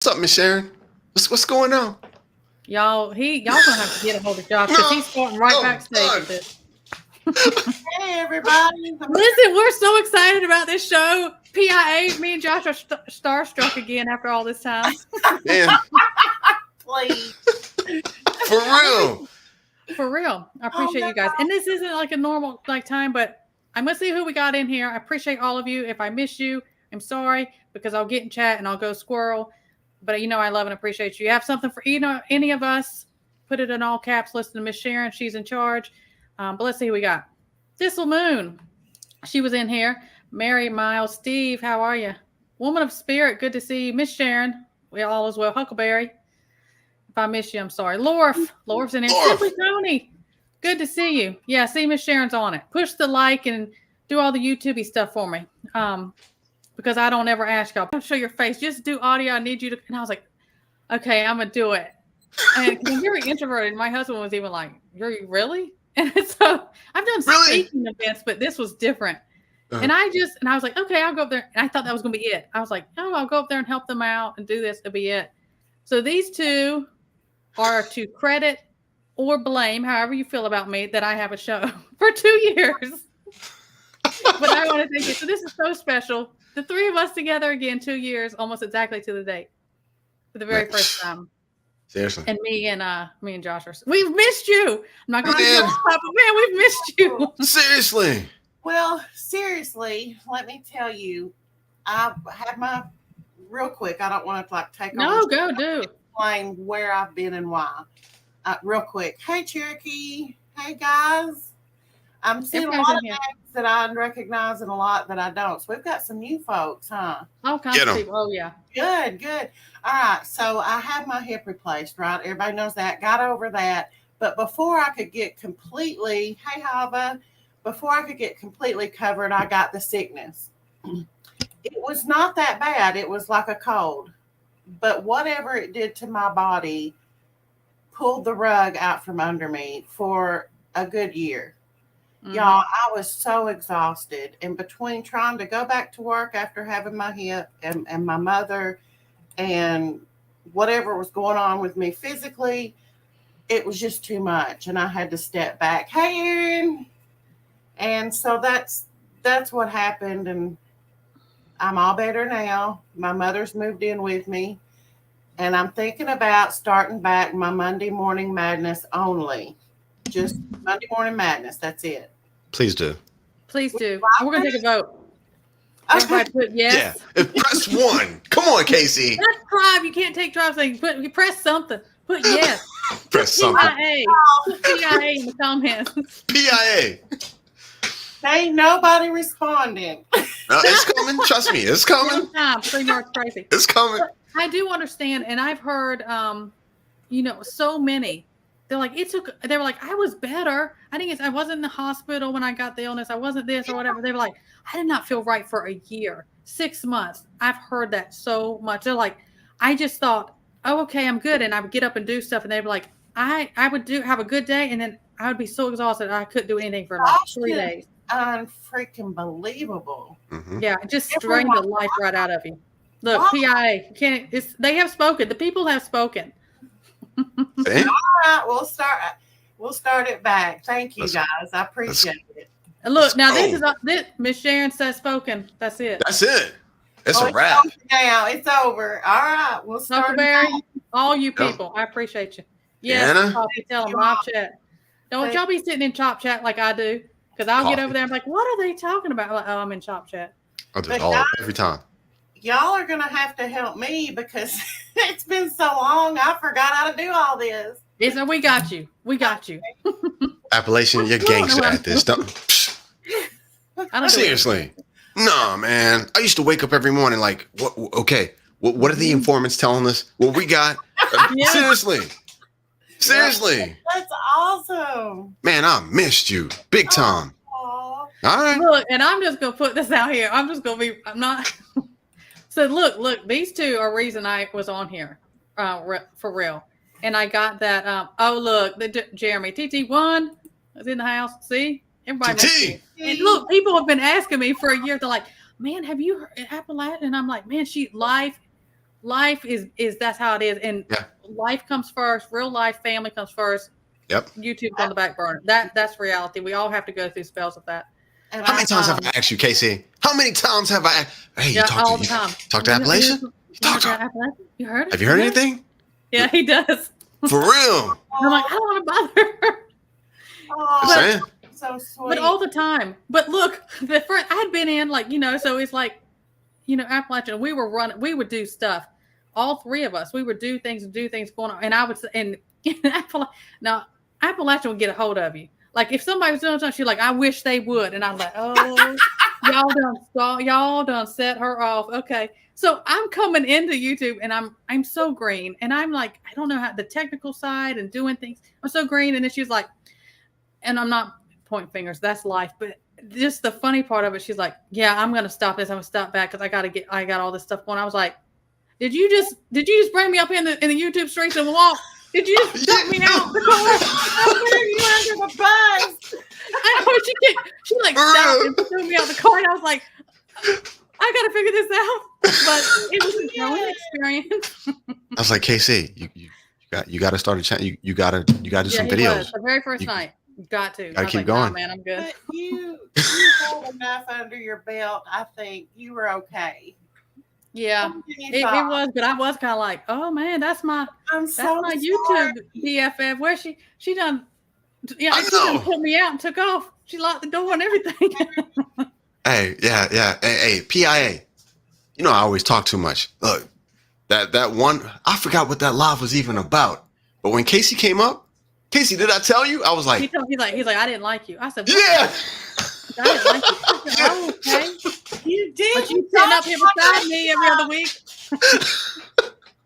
up, Miss Sharon? What's going on? Y'all gonna have to get a hold of Josh because he's starting right backstage with this. Hey, everybody. Listen, we're so excited about this show. PIA, me and Josh are starstruck again after all this time. Man, Please. for real. For real. I appreciate you guys. And this isn't like a normal time, but I'm going to see who we got in here. I appreciate all of you. If I miss you, I'm sorry because I'll get in chat and I'll go squirrel. But I love and appreciate you. You have something for any of us, put it in all caps. Listen to Miss Sharon. She's in charge. But let's see who we got. Thistle Moon. She was in here. Mary, Miles, Steve, how are you? Woman of Spirit, good to see you. Miss Sharon, we all as well. Huckleberry. If I miss you, I'm sorry. Lorf's in here. Simply Tony, good to see you. Yeah, see Miss Sharon's on it. Push the like and do all the YouTube stuff for me. Because I don't ever ask y'all. Don't show your face. Just do audio. I need you to. And I was like, okay, I'm going to do it. And I'm very introverted. My husband was even like, you're really? And so I've done speaking events, but this was different. Uh-huh. And I was like, okay, I'll go up there. And I thought that was going to be it. I was like, oh, I'll go up there and help them out and do this. It'll be it. So these two are to credit or blame, however you feel about me, that I have a show for 2 years. But I want to thank you. So this is so special. The three of us together again, 2 years, almost exactly to the date, for the very first time. Seriously. And me and Josh we've missed you. I'm not going to say but man, we've missed you. Seriously. Well, seriously, let me tell you, I have my real quick. I don't want to take no, go do. Explain where I've been and why. Real quick. Hey, Cherokee. Hey, guys. I'm seeing a lot of names that I recognize and a lot that I don't. So we've got some new folks, huh? All kinds of people. Oh, yeah. Good. All right. So I had my hip replaced, right? Everybody knows that. Got over that. But before I could get completely, hey, Hava, before I could get completely covered, I got the sickness. It was not that bad. It was like a cold. But whatever it did to my body pulled the rug out from under me for a good year. Mm-hmm. Y'all, I was so exhausted. And between trying to go back to work after having my hip and my mother and whatever was going on with me physically, it was just too much. And I had to step back. Hey, Aaron. And so that's what happened. And I'm all better now. My mother's moved in with me. And I'm thinking about starting back my Monday Morning Madness only. Just Monday Morning Madness. That's it. Please do. We're going to take a vote. Okay. Put yes. Yeah. Press 1. Come on, Casey. That's drive. You can't take drive. So you press something. Put yes. Press something. PIA. Put PIA in the comments. PIA. Ain't nobody responding. No, it's coming. Trust me. It's coming. Three North crazy. It's coming. But I do understand. And I've heard, so many. They're like, they were like, I was better. I wasn't in the hospital when I got the illness. I wasn't this or whatever. They were like, I did not feel right for a year, 6 months. I've heard that so much. They're like, I just thought, oh, okay, I'm good. And I would get up and do stuff. And they were like, I would have a good day. And then I would be so exhausted. I couldn't do anything for like 3 days. Unfreaking believable. Mm-hmm. Yeah. It just drained the life right out of you. Look, PIA, they have spoken. The people have spoken. All right, we'll start it back. Thank you, guys. I appreciate it. Look, now this Miss Sharon says spoken. That's it. It's a wrap. Now it's over. All right, we'll start. Huckleberry, all you people, I appreciate you. Yes, tell them live chat. Don't y'all be sitting in chop chat like I do, because I'll get over there and be like, what are they talking about? Like, oh, I'm in chop chat. I'll do it every time. Y'all are going to have to help me because it's been so long. I forgot how to do all this. Yes, we got you. Appalachian, you're gangster at this. Seriously. No, man. I used to wake up every morning like, what are the informants telling us? What we got? Seriously. That's awesome. Man, I missed you. Big time. All right. Look, and I'm just going to put this out here. So look, these two are reason I was on here for real. And I got that. Jeremy, TT1 is in the house. See? Everybody. And look, people have been asking me for a year. They're like, man, have you heard Appalachian? And I'm like, man, life is that's how it is, and Yeah. life comes first. Real life, family comes first. Yep. YouTube's on the back burner. That's reality. We all have to go through spells of that. And How many times have Um, I asked you, Casey? How many times have I? Hey, you Yeah, talk all to the time. talk to Appalachian? Talk to. Appalachian? You heard it? Have you heard Yeah. anything? Yeah, he does. For real? And I'm like, I don't want to bother her. oh, Just saying. so sweet. But all the time. But look, the first I had been in, like, so it's like, Appalachian, we would do stuff. All three of us, we would do things going on. And I would say, and Appalachian would get a hold of you. Like if somebody was doing something, she's like, I wish they would. And I'm like, oh, y'all done set her off. Okay. So I'm coming into YouTube and I'm so green. And I'm like, I don't know how the technical side and doing things. I'm so green. And then she's like, and I'm not pointing fingers, that's life. But just the funny part of it, she's like, yeah, I'm gonna stop this. I'm gonna stop back because I got all this stuff going. I was like, did you just bring me up in the YouTube streets and walk? Did you just dump me out the car? I'm putting you under the bus. I know she like stopped and threw me out the car, and I was like, I gotta figure this out. But it was a growing experience. I was like, KC, you got to start a channel. You got to do some videos. The very first night, you got to. Gotta I was keep like, going. Nah, man, I'm good. But you had enough under your belt. I think you were okay. Yeah, it was, but I was kind of like, oh man, that's my YouTube BFF. Where she done, she done put me out and took off. She locked the door and everything. Hey, yeah. Hey, PIA. I always talk too much. Look, that one, I forgot what that live was even about. But when Casey came up, Casey, did I tell you? I was like, he's like, I didn't like you. I said, what? Yeah. I didn't like you. Said, oh, okay. You did. But you sitting up here beside me every other week.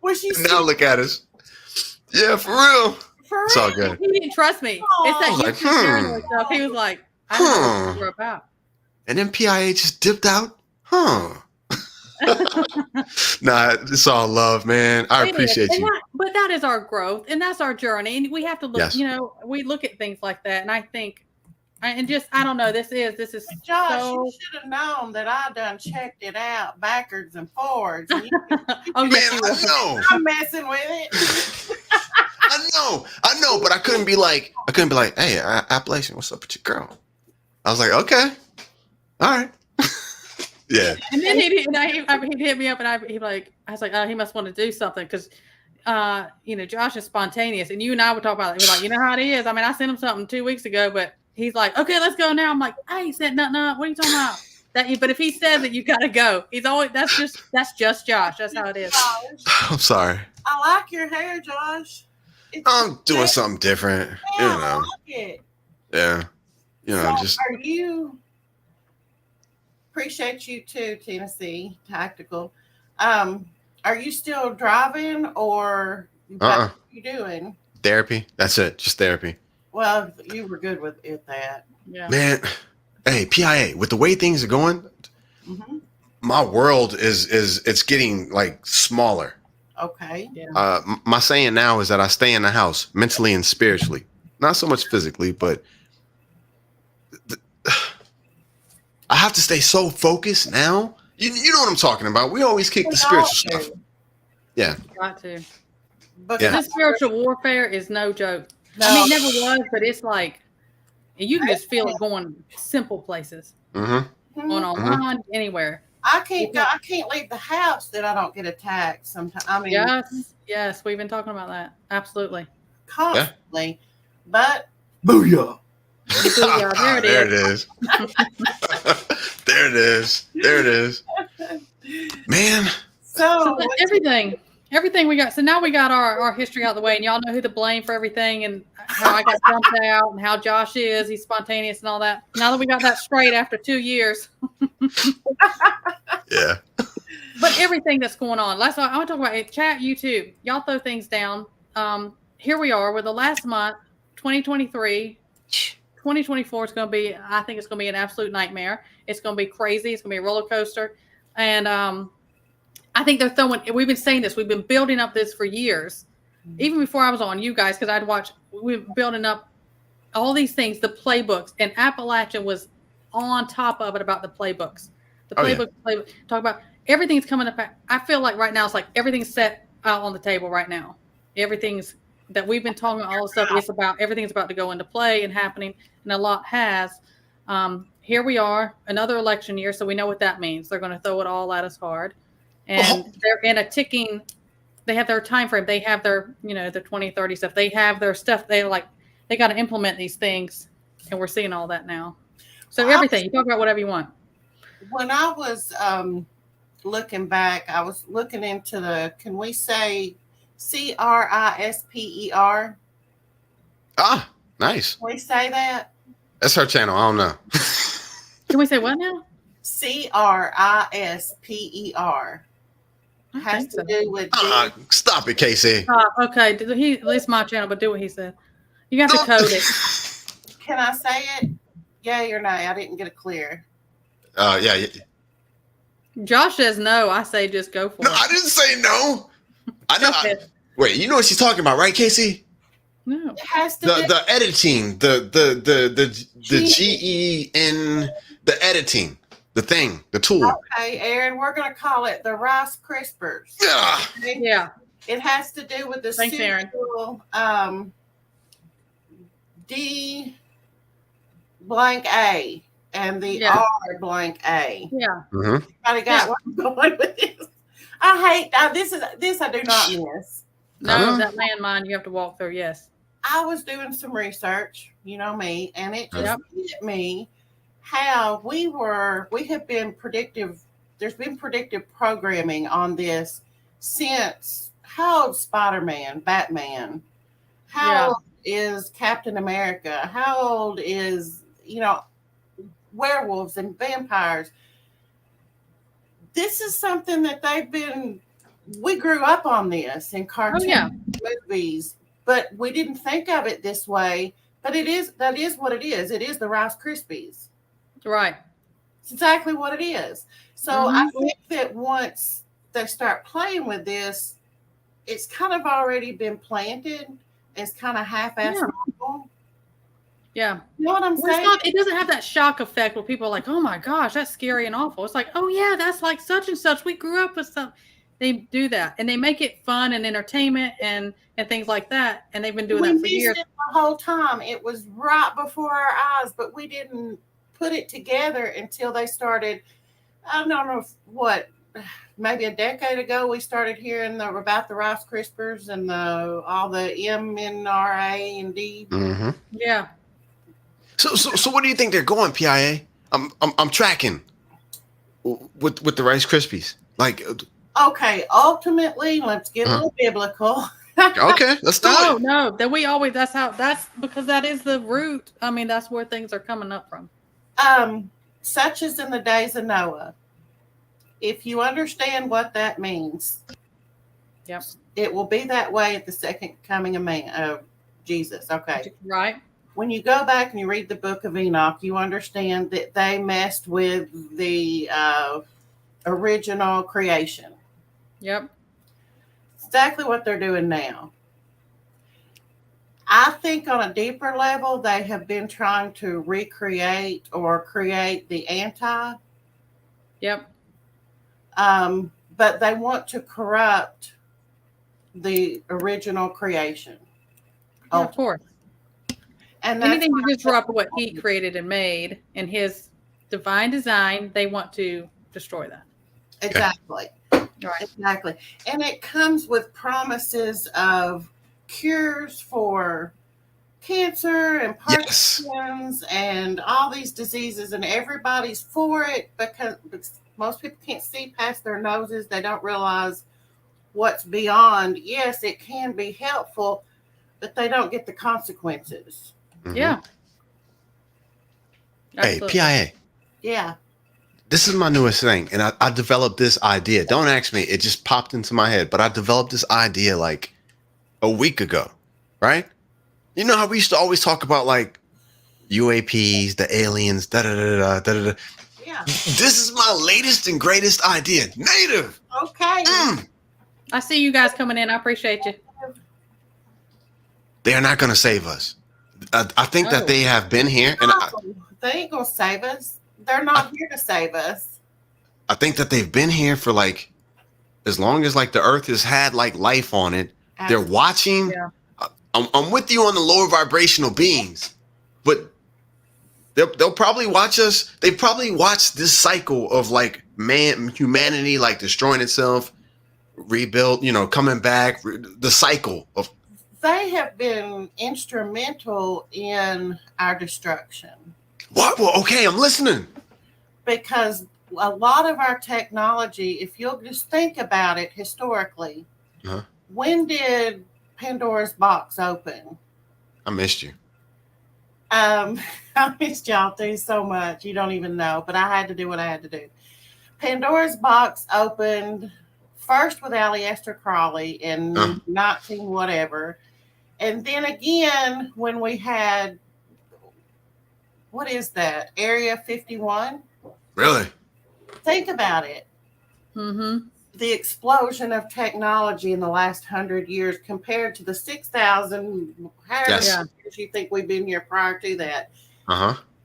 Was she now look at us. Yeah, for real. For It's all real? good. He didn't trust me. It's that I was like, YouTube paranoid stuff. He was like, I don't know what you're about. And then PIA just dipped out. Huh. Nah, it's all love, man. I appreciate you. But that is our growth, and that's our journey. And we have to look, Yes. we look at things like that. And I think, I don't know, this is Josh, so... you should have known that I done checked it out backwards and forwards. And Oh, Man, yes, you I will. know. I'm messing with it. I know, but I couldn't be like, hey, Appalachian, what's up with your girl? I was like, okay. All right. Yeah. And then he'd hit me up, and I was like, oh, he must want to do something because, Josh is spontaneous, and you and I would talk about it. We're like, you know how it is. I mean, I sent him something 2 weeks ago, but he's like, okay, let's go now. I'm like, I ain't sent nothing up. What are you talking about? But if he says it, you gotta go. He's always that's just Josh. That's how it is. I'm sorry. I like your hair, Josh. I'm doing something different. I like it. Yeah. So just are you? Appreciate you too, Tennessee Tactical. Are you still driving or what are you doing? Therapy. That's it. Just therapy. Well, you were good with that. Yeah. Man, hey, PIA, with the way things are going, Mm-hmm. my world it's getting like smaller. Okay. Yeah. My saying now is that I stay in the house mentally and spiritually, not so much physically, but I have to stay so focused now. You know what I'm talking about. We always kick the spiritual stuff. Yeah. Got to. But This spiritual warfare is no joke. No. I mean, it never was, but it's like you can just feel it going simple places, Mm-hmm. going online, anywhere. I can't leave the house that I don't get attacked sometimes. I mean, Yes, we've been talking about that. Absolutely. constantly. But Booyah. Yeah, there it is. There it is. There it is. Man. so that's everything we got. So now we got our history out of the way, and y'all know who to blame for everything, and how I got dumped out, and how Josh is. He's spontaneous and all that. Now that we got that straight after 2 years. Yeah. But everything that's going on. Last I want to talk about it. Chat, YouTube. Y'all throw things down. Here we are. We're the last month, 2023. 2024 is going to be, I think it's going to be an absolute nightmare. It's going to be crazy. It's going to be a roller coaster. And I think we've been saying this. We've been building up this for years. Even before I was on you guys, because we've been building up all these things, the playbooks. And Appalachian was on top of it about the playbooks. The playbook, talk about, everything's coming up. I feel like right now it's like everything's set out on the table right now. Everything's that we've been talking all the stuff. It's about everything's about to go into play and happening, and a lot has. Here we are, another election year, so we know what that means. They're going to throw it all at us hard, and they're in a ticking. They have their time frame. They have their, their 2030 stuff. They have their stuff. They got to implement these things, and we're seeing all that now. So everything, you talk about whatever you want. When I was looking back, I was looking into can we say CRISPER? Ah, nice. Can we say that? That's her channel. I don't know. Can we say what now? CRISPER. Has to do with stop it, Casey. Okay, he at least my channel, but do what he said. You have to code it. Can I say it? Yay or nay? I didn't get it clear. Yeah. Josh says no. I say just go for it. No, I didn't say no. I know. Wait, you know what she's talking about, right, Casey? No. It has to The editing, the GEN, the editing, the thing, the tool. Okay, Aaron, we're going to call it the Rice Crispers. Yeah. Yeah. It has to do with the Thanks, Aaron. D blank A and the R blank A. Yeah. Mm-hmm. I got where I'm going with this. I hate this. I do not miss. No, that landmine you have to walk through. Yes. I was doing some research, you know me, and it just hit me how we have been predictive. There's been predictive programming on this since how old Spider-Man, Batman? How old is Captain America? How old is, werewolves and vampires? This is something that we grew up on this in cartoon movies, but we didn't think of it this way. But that is what it is. It is the Rice Krispies. Right. It's exactly what it is. So I think that once they start playing with this, it's kind of already been planted. It's kind of half-assed. Yeah. You know what I'm saying? It doesn't have that shock effect where people are like, oh my gosh, that's scary and awful. It's like, oh yeah, that's like such and such. We grew up with something. They do that. And they make it fun and entertainment and things like that. And they've been doing that for years. The whole time. It was right before our eyes, but we didn't put it together until they started. I don't know what, maybe a decade ago, we started hearing about the Rice Krispers and all the MNRA and D. Mm-hmm. Yeah. So what do you think they're going, PIA? I'm tracking with the Rice Krispies. Like, okay, ultimately, let's get a little biblical. Okay, let's do it. No, that that's because that is the root. I mean, that's where things are coming up from. Such as in the days of Noah. If you understand what that means, it will be that way at the second coming of Jesus. Okay. Right. When you go back and you read the book of Enoch, you understand that they messed with the original creation. Yep. Exactly what they're doing now. I think on a deeper level, they have been trying to recreate or create the anti. Yep. But they want to corrupt the original creation. Yeah, of course. And anything to disrupt what he created and made in his divine design, they want to destroy that. Exactly. Right. Exactly. And it comes with promises of cures for cancer and Parkinson's and all these diseases, and everybody's for it because most people can't see past their noses. They don't realize what's beyond. Yes, it can be helpful, but they don't get the consequences. Mm-hmm. Yeah. Hey, PIA. Yeah. This is my newest thing, and I developed this idea. Don't ask me. It just popped into my head, but I developed this idea like a week ago, right? You know how we used to always talk about like UAPs, the aliens, da-da-da-da-da-da-da. Yeah. This is my latest and greatest idea. Native. Okay. I see you guys coming in. I appreciate you. They are not going to save us. I think that they have been here. And they ain't going to save us. They're not here to save us. I think that they've been here for like as long as like the Earth has had like life on it. They're watching. Yeah. I'm with you on the lower vibrational beings, but they'll probably watch us. They probably watch this cycle of like humanity like destroying itself, rebuild, coming back, the cycle of. They have been instrumental in our destruction. What? Well, okay, I'm listening. Because a lot of our technology, if you'll just think about it historically, when did Pandora's box open? I missed you. I missed y'all too so much. You don't even know, but I had to do what I had to do. Pandora's box opened first with Aleister Crowley in 19 whatever. And then again, when we had, what is that? Area 51? Really? Think about it. Mm-hmm. The explosion of technology in the last 100 years compared to the 6,000, however years you think we've been here prior to that.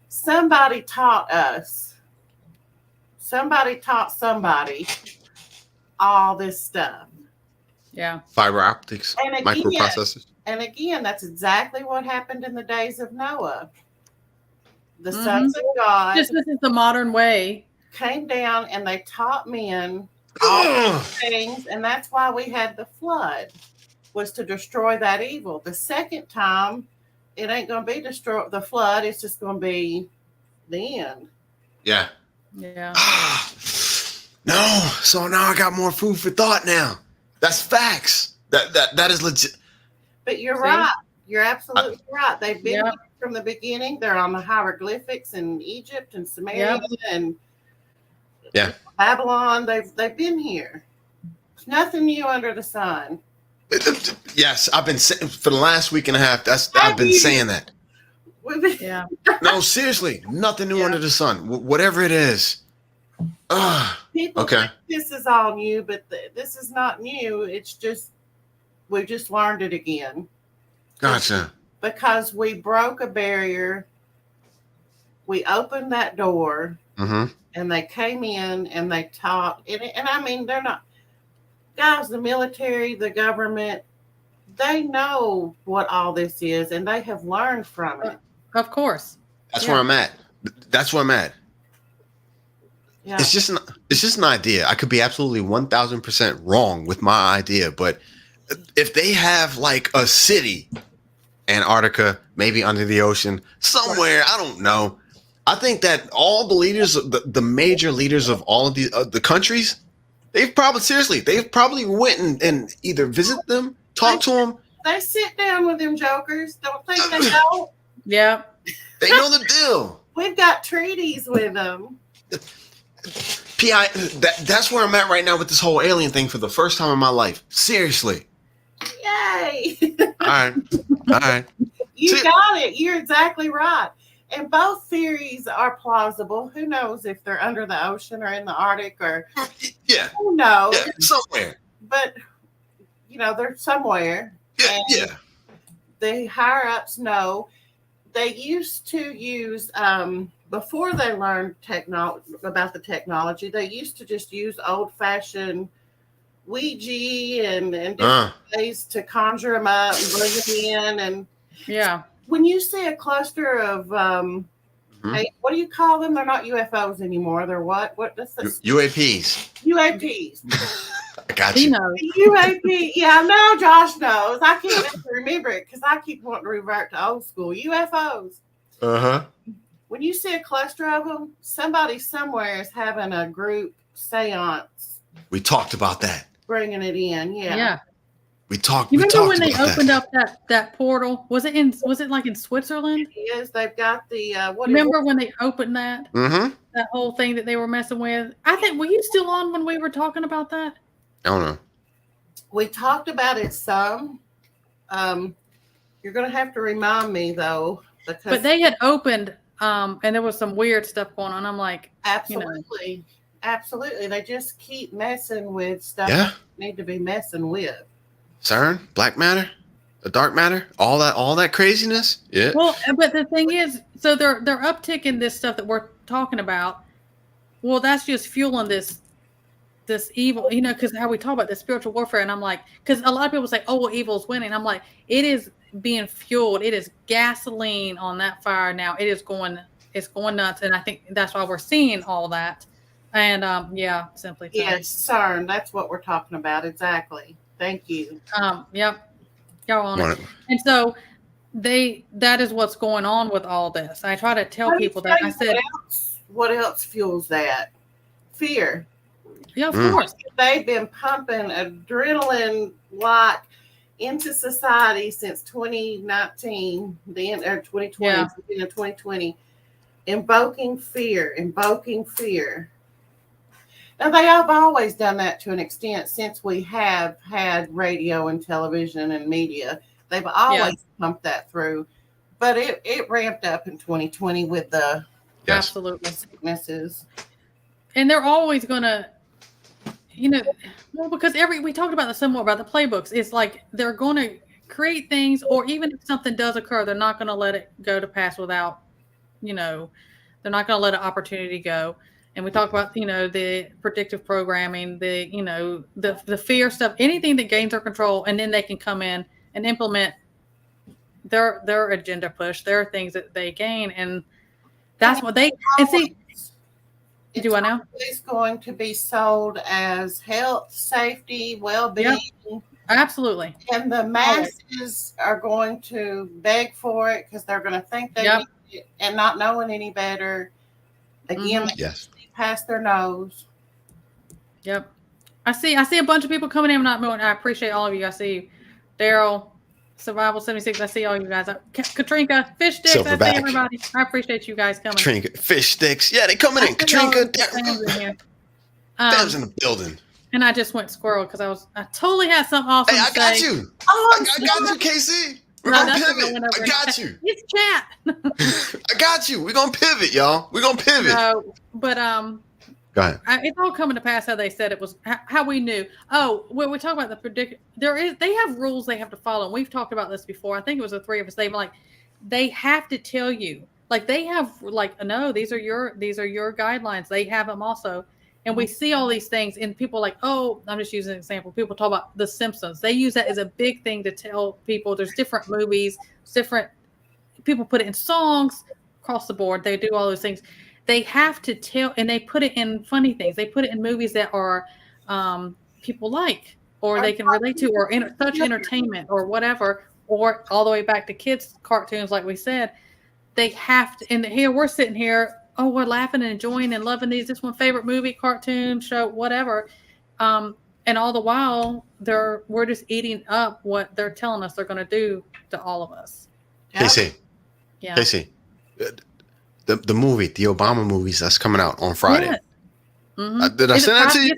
Somebody taught us. Somebody taught somebody all this stuff. Yeah. Fiber optics, and again, microprocessors. And again, that's exactly what happened in the days of Noah. The sons of God. Just this is the modern way. Came down and they taught men things, and that's why we had the flood, was to destroy that evil. The second time, it ain't going to be the flood. It's just going to be the end. Yeah. Yeah. No. So now I got more food for thought now. That's facts. That is legit. But you're right. You're absolutely right. They've been here from the beginning. They're on the hieroglyphics in Egypt and Samaria and Babylon. They've been here. There's nothing new under the sun. Yes, I've been saying for the last week and a half. I've been saying that. Yeah. No, seriously, nothing new under the sun. Whatever it is. People think this is all new, but this is not new. It's just we just learned it again. Gotcha. Because we broke a barrier. We opened that door. And they came in and they taught. And I mean, they're not guys, the military, the government, they know what all this is and they have learned from it. Of course. That's where I'm at. That's where I'm at. Yeah. It's just an idea. I could be absolutely 1,000% wrong with my idea, but if they have like a city, Antarctica, maybe under the ocean, somewhere, I don't know. I think that all the leaders, the major leaders of all of the countries, they've probably went and either visit them, talk to them. They sit down with them jokers. Don't think they don't. Yeah. They know the deal. We've got treaties with them. That's where I'm at right now with this whole alien thing for the first time in my life. Seriously. Yay. All right. You got it. You're exactly right. And both theories are plausible. Who knows if they're under the ocean or in the Arctic or who knows? Yeah, somewhere. But they're somewhere. Yeah. The higher ups know. They used to use before they learned about the technology, they used to just use old-fashioned Ouija and different ways to conjure them up and bring them in. And when you see a cluster of what do you call them? They're not UFOs anymore. They're what? What's this? UAPs. UAPs. I got you. He knows. UAP. Yeah, no, Josh knows. I can't remember it because I keep wanting to revert to old school. UFOs. When you see a cluster of them, somebody somewhere is having a group seance. We talked about that. Bringing it in, yeah. We talked. You remember when they opened up that portal? Was it like in Switzerland? Yes, they've got the. Remember when they opened that? Mm-hmm. That whole thing that they were messing with. I think were you still on when we were talking about that? I don't know. We talked about it some. You're going to have to remind me though, but they had opened, and there was some weird stuff going on. I'm like, absolutely, absolutely. They just keep messing with stuff. They need to be messing with. CERN, black matter, the dark matter, all that craziness. Yeah. Well, but the thing is, so they're upticking this stuff that we're talking about, well, that's just fueling this evil, because how we talk about this spiritual warfare, and I'm like, because a lot of people say, oh, well, evil's winning. I'm like, it is being fueled. It is gasoline on that fire now. It's going nuts, and I think that's why we're seeing all that. And simply yes, CERN. That's what we're talking about. Exactly. Thank you. Yep, y'all on it. And so that is what's going on with all this. I try to tell people that. I said, what else fuels that? Fear. Yeah, of course. They've been pumping adrenaline like into society since 2019, the end or 2020, beginning of 2020, invoking fear. Now they have always done that to an extent since we have had radio and television and media. They've always pumped that through, but it ramped up in 2020 with the absolutely sicknesses. And they're always gonna, because we talked about this somewhat about the playbooks. It's like they're going to create things, or even if something does occur, they're not going to let it go to pass without, they're not going to let an opportunity go. And we talk about, the predictive programming, the fear stuff, anything that gains their control, and then they can come in and implement their agenda push. There are things that they gain, and that's what they see. Do I know? It's going to be sold as health, safety, well-being. Yep. Absolutely. And the masses are going to beg for it because they're going to think they need it, and not knowing any better. Again, they see past their nose. Yep. I see a bunch of people coming in. I appreciate all of you. I see you. Daryl, Survival 76. I see all you guys. Katrinka, Fish Sticks. I see everybody. I appreciate you guys coming. Katrinka, Fish Sticks. Yeah, they coming in. Katrinka, Fam's in the building. And I just went squirrel because I totally had something awesome to say. I got you. I got you, Casey. We're going to pivot. I got you. It's chat. I got you. We're going to pivot, y'all. We're going to pivot. But go ahead. It's all coming to pass how they said it was, how we knew. Oh, when we talk about the predict, they have rules they have to follow. And we've talked about this before. I think it was the three of us. They have to tell you, they have no, these are your guidelines. They have them also. And we see all these things, and people I'm just using an example. People talk about The Simpsons. They use that as a big thing to tell people there's different movies, people put it in songs across the board. They do all those things. They have to tell, and they put it in funny things. They put it in movies that are people like, or they can relate to, or such entertainment, or whatever, or all the way back to kids' cartoons, like we said. They have to, and here we're sitting here, we're laughing and enjoying and loving these. This one favorite movie, cartoon, show, whatever. And all the while, we're just eating up what they're telling us they're going to do to all of us. Casey. Yeah. Casey. The movie, the Obama movies that's coming out on Friday. Yes. Mm-hmm. Did I send that to you?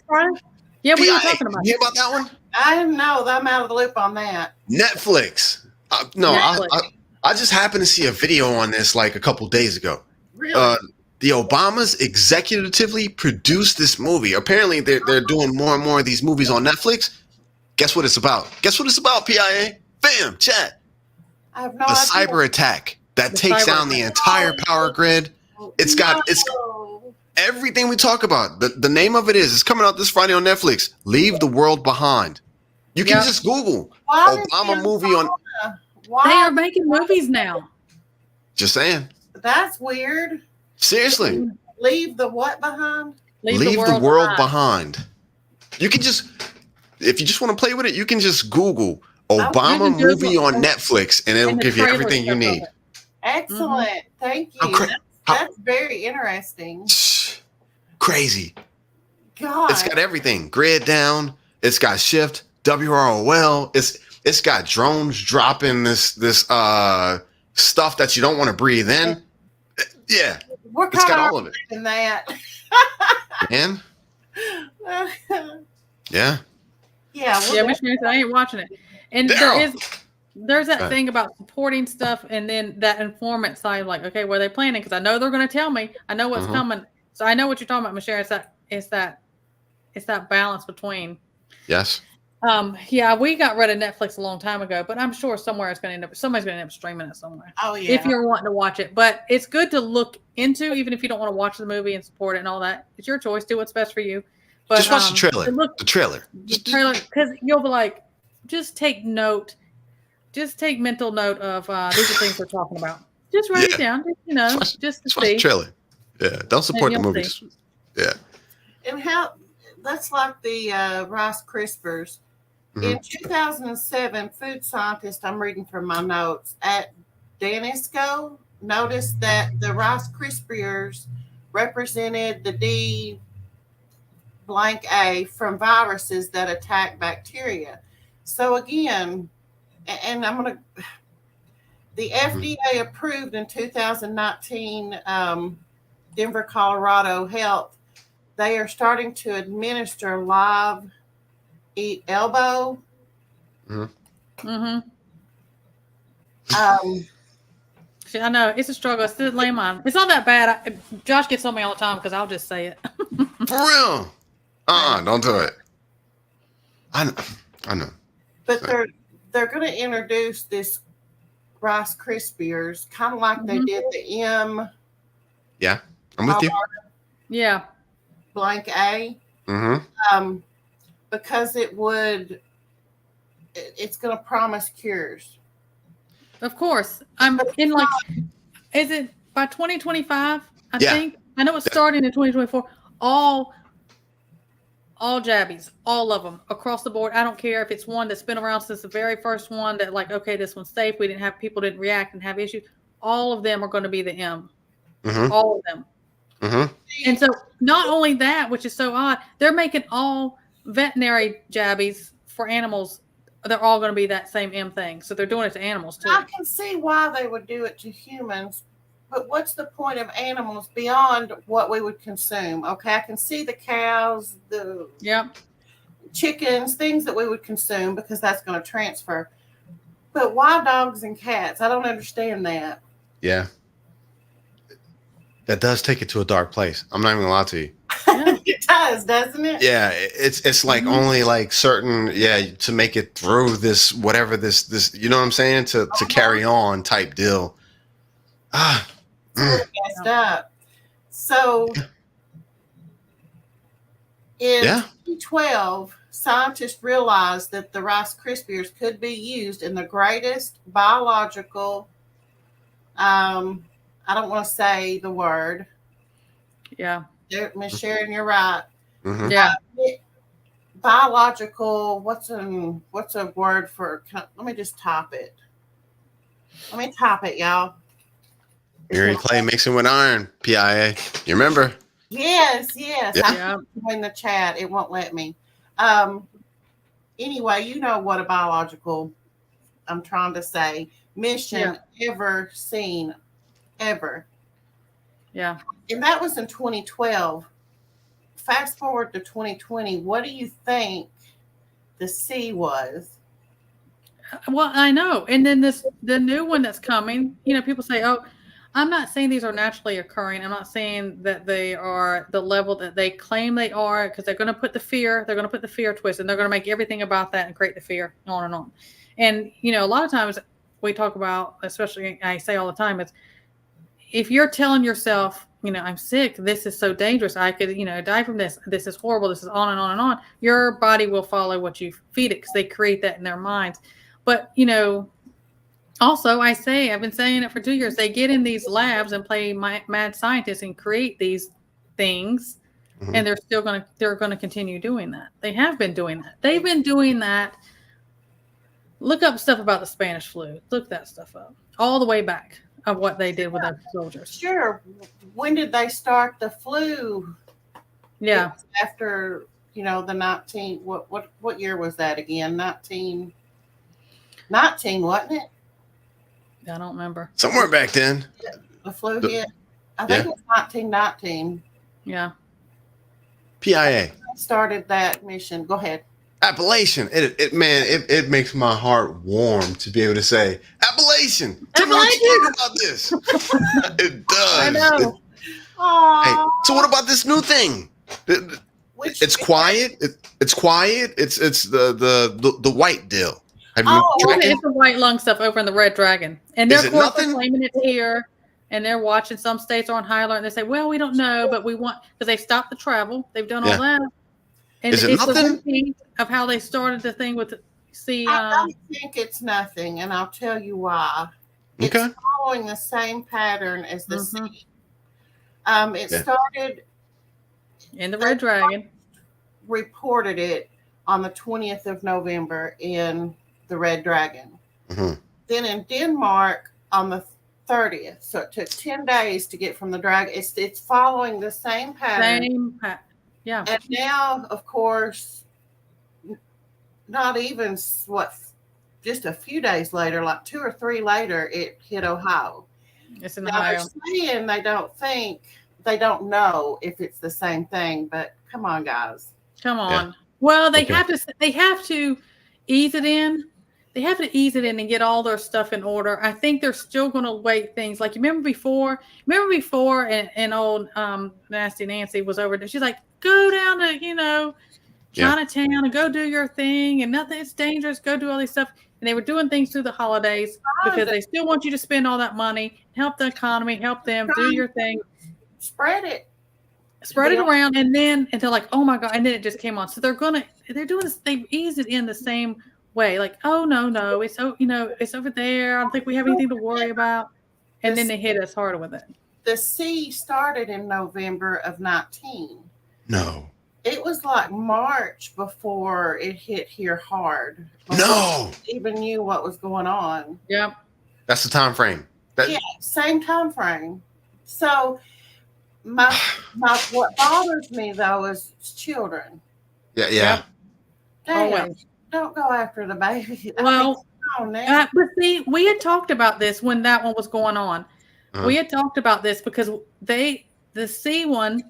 Yeah, we were talking about it. You hear about that one? I didn't know. I'm out of the loop on that. Netflix. Netflix. I just happened to see a video on this a couple days ago. Really? The Obamas executively produced this movie. Apparently, they're doing more and more of these movies on Netflix. Guess what it's about? PIA? Bam, chat. I have no idea. idea. Cyber attack that takes down the entire power grid. It's everything we talk about. The name of it's coming out this Friday on Netflix. Leave the World Behind. You can just Google Obama movie on. They are making movies now. Just saying. That's weird. Seriously. Leave the what behind? Leave the world behind. You can if you just want to play with it, you can just Google Obama movie on Netflix, and it'll give you everything you need. Excellent. Mm-hmm. Thank you. That's very interesting. Crazy. God. It's got everything. Grid down. It's got shift, WROL. It's got drones dropping this stuff that you don't want to breathe in. Yeah. It's got all of it. In that. And yeah. I ain't watching it. And there's that thing about supporting stuff, and then that informant side, okay, where are they planning? Because I know they're going to tell me. I know what's coming. So I know what you're talking about, Michelle. It's that balance between. Yes. Yeah, we got rid of Netflix a long time ago, but I'm sure somebody's going to end up streaming it somewhere. Oh yeah. If you're wanting to watch it, but it's good to look into, even if you don't want to watch the movie and support it and all that. It's your choice. Do what's best for you. But Just watch the trailer. the trailer, because you'll be like, just take note. Just take mental note of these are things we're talking about. Just write it down, just to watch see. the trailer. Yeah, don't support the movies. See. Yeah. And how that's like the Rice Krispies. Mhm. In 2007, food scientist, I'm reading from my notes, at Danisco noticed that the Rice Krispies represented the D blank A from viruses that attack bacteria. So again, and I'm going to, the FDA approved in 2019, Denver, Colorado Health, they are starting to administer live eat elbow. Mm-hmm. I know it's a struggle. It's the lame on. It's not that bad. Josh gets on me all the time because I'll just say it. For real? Don't do it. I know. But they're going to introduce this Rice Krispies, kind of like they did the M. Yeah, I'm with you. Yeah. Blank A. Mm-hmm. Because it's going to promise cures. Of course. I'm in like, is it by 2025? I think. I know it's starting in 2024. All jabbies, all of them across the board. I don't care if it's one that's been around since the very first one that like, okay, this one's safe. People didn't react and have issues. All of them are going to be the M. Mm-hmm. All of them. Mm-hmm. And so not only that, which is so odd, they're making all veterinary jabbies for animals. They're all going to be that same M thing. So they're doing it to animals too. I can see why they would do it to humans, but what's the point of animals beyond what we would consume? Okay, I can see the cows, the chickens, things that we would consume because that's going to transfer. But why dogs and cats? I don't understand that. Yeah. That does take it to a dark place. I'm not even gonna lie to you. It does, doesn't it? Yeah, it's like only like certain to make it through this whatever this you know what I'm saying to carry on type deal. Messed up. So in 2012, scientists realized that the Rice Krispies could be used in the greatest biological. I don't want to say the word. Yeah. Miss Sharon, you're right. Mm-hmm. Yeah. Biological. What's a word for? Let me just type it. Let me type it, y'all. Mary Clay mixing with iron. PIA. You remember? Yes. Yeah. I'm in the chat. It won't let me. Anyway, you know what a biological. I'm trying to say mission ever seen. Ever. Yeah. And that was in 2012. Fast forward to 2020. What do you think the C was? Well, I know. And then the new one that's coming, people say, oh, I'm not saying these are naturally occurring. I'm not saying that they are the level that they claim they are, because they're going to put the fear twist, and they're going to make everything about that and create the fear on and on. And, a lot of times we talk about, especially I say all the time, it's, if you're telling yourself, I'm sick, this is so dangerous, I could, die from this, this is horrible, this is on and on and on, your body will follow what you feed it because they create that in their minds. But, also I've been saying it for 2 years, they get in these labs and play mad scientists and create these things, and they're going to continue doing that. They have been doing that. They've been doing that. Look up stuff about the Spanish flu. Look that stuff up. All the way back. Of what they did with their soldiers. Sure. When did they start the flu? Yeah. After, the 19, what year was that again? 19, wasn't it? I don't remember. Somewhere back then. The flu hit. I think it was 1919. Yeah. PIA. Started that mission. Go ahead. Appellation. It makes my heart warm to be able to say Appellation. Tell me what you think about this. It does. I know. Hey, so what about this new thing? Which It's quiet. It's quiet. It's the white deal. Have you Oh, tracked it? It's the white lung stuff over in the Red Dragon, and Is their it courts are nothing? claiming it's here, and they're watching. Some states are on high alert, and they say, "Well, we don't know, but we want," because they've stopped the travel, they've done all that, and Is it it's nothing? a repeat of how they started the thing with the I don't think it's nothing, and I'll tell you why. It's Okay. following the same pattern as the Mhm. sea. It Yeah. started, in the Red Dragon. reported it on the 20th of November in the Red Dragon. Mhm. Then in Denmark on the 30th. So it took 10 days to get from the dragon. It's following the same pattern. Yeah. And now, of course, not even just a few days later, like 2 or 3 later, it hit Ohio. It's in Now Ohio. they're saying they don't know if it's the same thing, but come on, guys. Come on. Well, they Okay. have to ease it in. They have to ease it in and get all their stuff in order. I think they're still going to wait things like you remember before, and old Nasty Nancy was over there. She's like, go down to Chinatown and go do your thing, and nothing. It's dangerous. Go do all these stuff. And they were doing things through the holidays because they still want you to spend all that money, help the economy, help them do your thing, Spread it. spread it around, and they're like, oh my god, and then it just came on. So they're doing this. They ease it in the same way, like, oh no, it's it's over there. I don't think we have anything to worry about. And then they hit us harder with it. The sea started in November of 19. No. It was like March before it hit here hard. No. Even knew what was going on. Yep. That's the time frame. Yeah, same time frame. So my what bothers me though is children. Yeah. Damn, Always. don't go after the baby. Well, now. but see, we had talked about this when that one was going on. Uh-huh. We had talked about this because the C one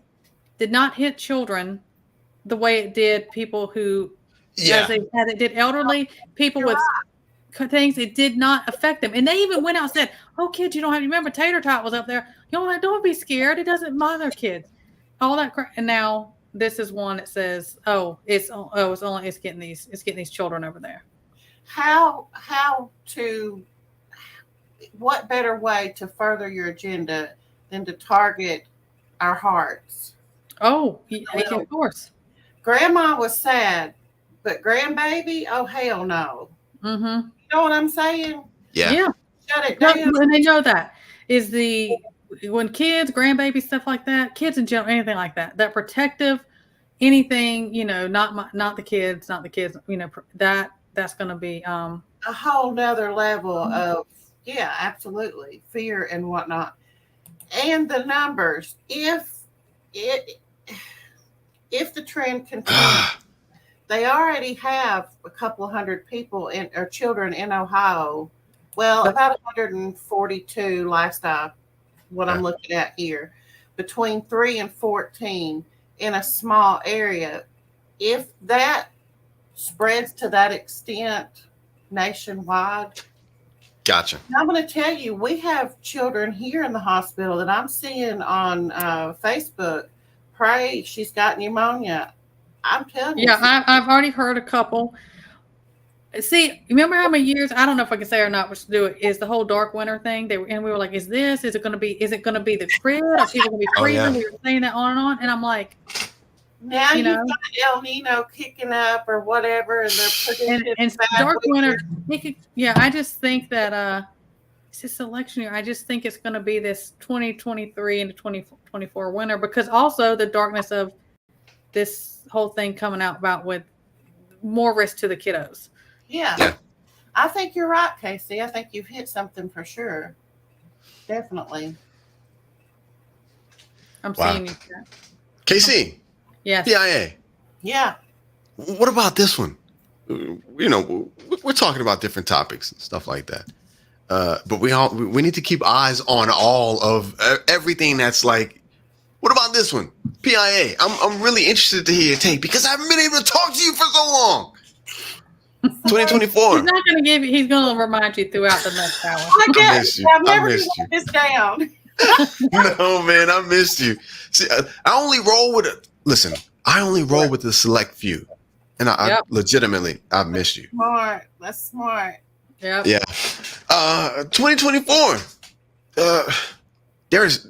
did not hit children the way it did people who, as it did elderly people with things. It did not affect them, and they even went out and said, "Oh, kids, you don't have to remember." Tater Tot was up there. Don't be scared. It doesn't bother kids. All that crap. And now this is one that says, it's getting these children over there. What better way to further your agenda than to target our hearts? Oh, of course. Grandma was sad, but grandbaby, oh hell no. Mm-hmm. You know what I'm saying? Yeah. Shut it down. And they know that is when kids, grandbabies, stuff like that, kids in general, anything like that, that protective, anything, not the kids, that's going to be a whole nother level of absolutely fear and whatnot. And the numbers, if the trend continues, they already have a couple of hundred people or children in Ohio. Well, about 142 last I'm looking at here, between 3 and 14 in a small area. If that spreads to that extent nationwide, gotcha. I'm going to tell you, we have children here in the hospital that I'm seeing on Facebook. Pray, she's got pneumonia. I'm telling you. Yeah, I've already heard a couple. See, remember how many years? I don't know if I can say or not. What to do it is the whole dark winter thing. We were like, is it going to be the crib? Are people going to be freezing? We were saying that on and on, and I'm like, now you've got El Nino kicking up or whatever, and they're predicting and dark winter. I just think that it's this election year. I just think it's going to be this 2023 into 2024 winter, because also the darkness of this whole thing coming out about with more risk to the kiddos. Yeah. I think you're right, Casey. I think you've hit something for sure. Definitely. I'm seeing you. KC. Yes. PIA. Yeah. What about this one? We're talking about different topics and stuff like that. But we need to keep eyes on all of everything that's like. What about this one? PIA. I'm really interested to hear your take because I haven't been able to talk to you for so long. 2024. He's not going to give you. He's going to remind you throughout the next hour. I missed you. I've never written this down. No, man, I missed you. See, I only roll with it. Listen, I only roll with the select few, and I Yep. legitimately I've missed you. Smart. That's smart. Yep. Yeah. 2024. There's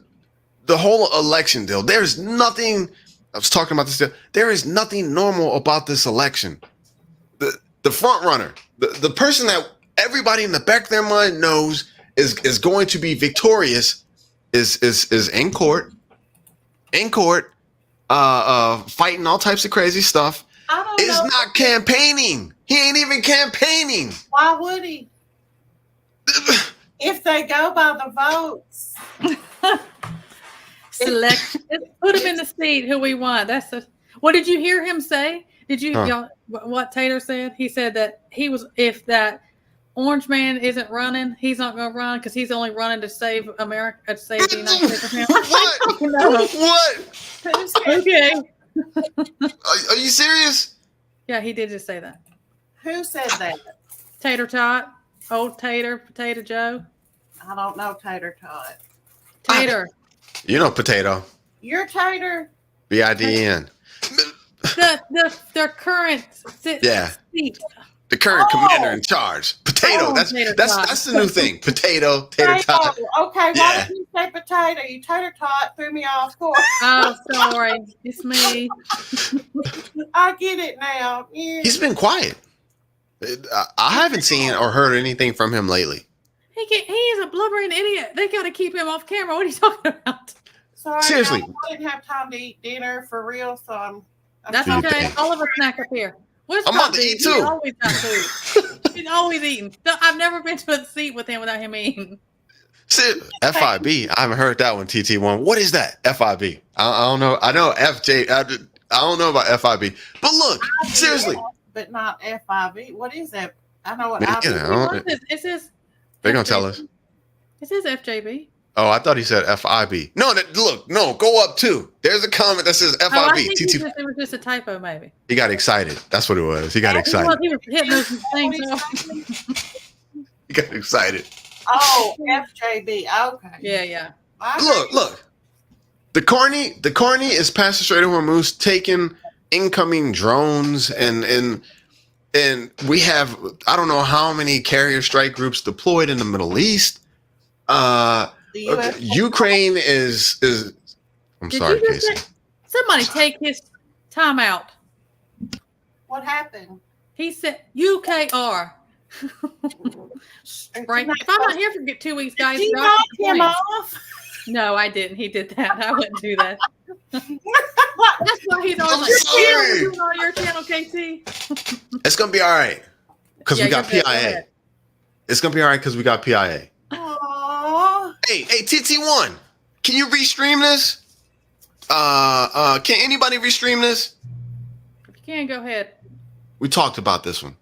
the whole election deal. There's nothing. I was talking about this. There is nothing normal about this election. The front runner, the person that everybody in the back of their mind knows is going to be victorious, is in court, fighting all types of crazy stuff. I don't Is know. not campaigning. He ain't even campaigning. Why would he? If they go by the votes. Select. Just put him in the seat who we want. What did you hear him say? Did you y'all, what Tater said? He said that if that orange man isn't running, he's not going to run because he's only running to save America, to save the United States of America. What? What? Okay. Are you serious? Yeah, he did just say that. Who said that? Tater Tot, old Tater, Potato Joe. I don't know Tater Tot. Tater. You know, potato. You're Tater? BIDN. The current Yeah. seat. The current Oh. commander in charge. Potato. Oh, that's tater that's tot. that's the new thing. Potato. Tater tot. Okay, Yeah. why did you say potato? You Tater Tot threw me off course. Oh, sorry. It's me. I get it now. Yeah. He's been quiet. I haven't seen or heard anything from him lately. He is a blubbering idiot. They got to keep him off camera. What are you talking about? Sorry, Seriously. guys, I didn't have time to eat dinner for real, so I'm That's Feed okay. me. All of us snack up here. Where's I'm about Poppy? to eat He's too. always got food. He's always eating. No, I've never been to a seat with him without him eating. FIB. I haven't heard that one. TT1. What is that? FIB. I don't know. I know FJ. I don't know about FIB. But look, seriously, but not FIV. What is that? I know what Man, I you know. It says they're gonna tell us. It says FJB. Oh, I thought he said FIB. No, look, no, go up too. There's a comment that says Oh, I FIB. think TT. it was just a typo, maybe. He got excited. That's what it was. He got excited. He was hitting those things. He got excited. Oh, FJB. Okay. Yeah. Look. The Carney is Pastor Straight Hormuz taking incoming drones and we have I don't know how many carrier strike groups deployed in the Middle East. The US. Ukraine is I'm Did sorry, you just Casey. say- somebody take his time out. What happened? He said UKR. Right. If I'm not here for 2 weeks, guys, Did you drop knock the him points. off? No, I didn't. He did that. I wouldn't do that. What? That's why he's on I'm my sorry. channel. You're on your channel, KT. It's gonna be all right because Yeah, we got you're good. Go PIA. ahead. It's gonna be all right because we got PIA. Aw. Hey, TT1, can you restream this? Can anybody restream this? If you can, go ahead. We talked about this one.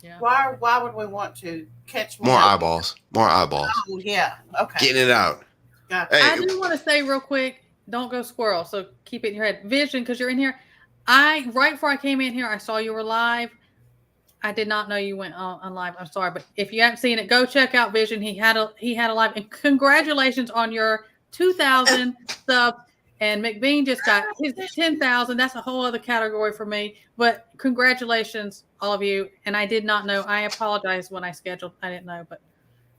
Yeah. Why would we want to catch me More up? eyeballs. More eyeballs. Oh, yeah. Okay. Getting it out. Gotcha. Hey, I do want to say real quick, don't go squirrel. So keep it in your head. Vision, because you're in here. Right before I came in here, I saw you were live. I did not know you went on live. I'm sorry, but if you haven't seen it, go check out Vision. He had a live, and congratulations on your 2,000 subs. And McBean just got his 10,000. That's a whole other category for me. But congratulations, all of you. And I did not know. I apologize when I scheduled. I didn't know, but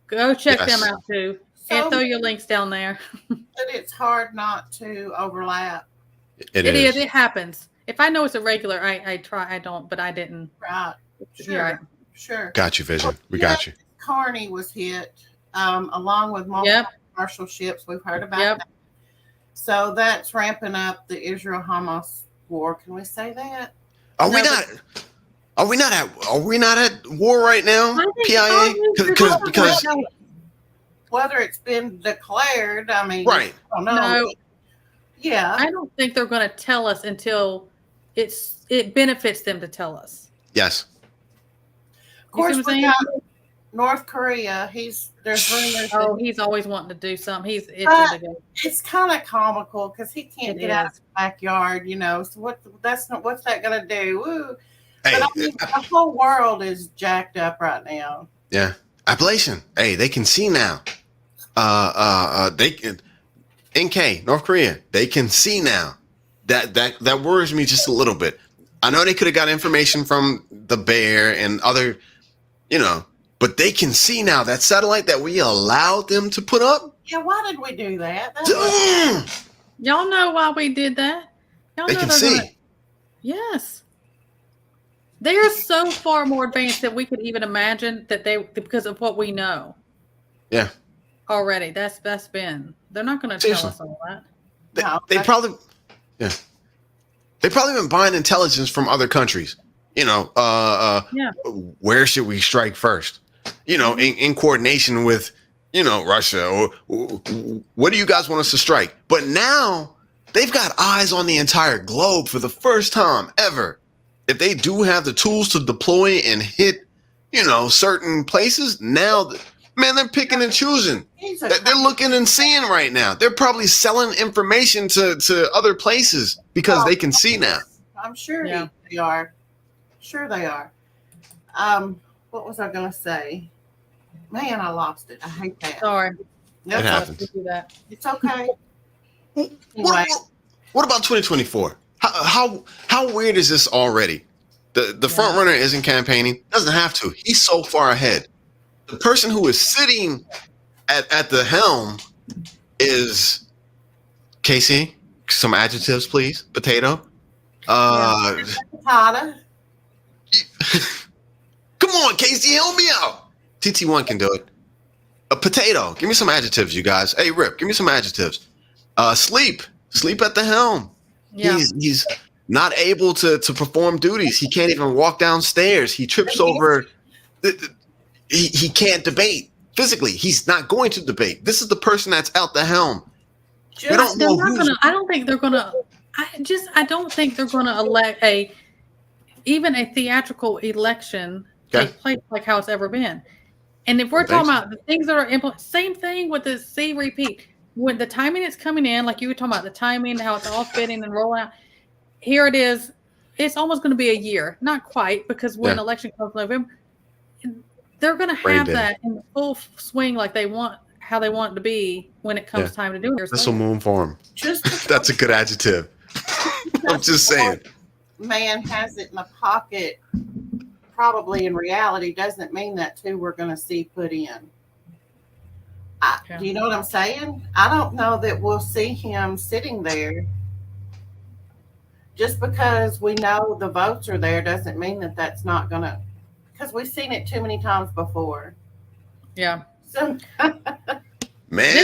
go check Yes. them out too. So And throw your links down there. that it's hard not to overlap. it It is. is. It happens. If I know it's a regular, I try. I don't, but I didn't. Right. Sure. You're right. Sure. Got you, Vision. We got you. Carney was hit, along with multiple Yep. commercial ships. We've heard about Yep. that. So that's ramping up the Israel-Hamas war. Can we say that? Are we No, not? Are we not at war right now? I think PIA? so. Because Whether it's been declared, I mean, right. I don't know. No, Yeah. I don't think they're going to tell us until it benefits them to tell us. Yes. Of course, You see what I'm we saying? got North Korea. There's rumors. Oh, that he's always wanting to do something. He's itching Uh, to go. it's kind of comical because he can't It get out of is. his backyard, you know. So what's that gonna do? Woo. Hey, But I mean, the whole world is jacked up right now. yeah. Ablation. Hey, they can see now. They can. NK, North Korea, they can see now. that worries me just a little bit. I know they could have got information from the Bear and other, but they can see now that satellite that we allowed them to put up. Yeah, why did we do that? That was- Y'all know why we did that? Y'all They know can they're see. gonna- Yes. They are so far more advanced than we could even imagine because of what we know. Yeah. Already. That's been. They're not going to tell Seriously. us all that. No, They that's- probably, yeah. They probably been buying intelligence from other countries. Yeah. Where should we strike first? In coordination with, Russia, or what do you guys want us to strike? But now they've got eyes on the entire globe for the first time ever. If they do have the tools to deploy and hit, certain places, now, man, they're picking and choosing. he's a They're looking and seeing right now. They're probably selling information to other places because they can see now. I'm sure Yeah. they are. Sure they are. What was I going to say? Man, I lost it. I hate that. Sorry. That's It happens. To do that. It's okay. Anyway, What about 2024? How weird is this already? The front runner isn't campaigning. Doesn't have to. He's so far ahead. The person who is sitting at the helm is Casey. Some adjectives, please. Potato. Tata, Come on, Casey, help me out. TT1 can do it. A potato. Give me some adjectives, you guys. Hey, Rip, give me some adjectives. Sleep at the helm. Yeah. He's not able to perform duties. He can't even walk downstairs. He trips over. He can't debate physically. He's not going to debate. This is the person that's out the helm. We don't They're know not who's. gonna. I don't think they're gonna. I don't think they're gonna elect even a theatrical election Okay. take place like how it's ever been. And if we're Okay. talking about the things that are same thing with the C repeat. When the timing is coming in, like you were talking about the timing, how it's all fitting and rolling out. Here it is. It's almost going to be a year, not quite, because when Yeah. election comes November, they're going to Brain have dead. that in full swing, like they want, how they want it to be when it comes Yeah. time to do it. This will moon for him. just That's a good adjective. I'm just saying. man has it in the pocket, probably in reality, doesn't mean that's who we're going to see put in. Yeah. Do you know what I'm saying? I don't know that we'll see him sitting there. Just because we know the votes are there doesn't mean that that's not going to, because we've seen it too many times before. Yeah. So, Man.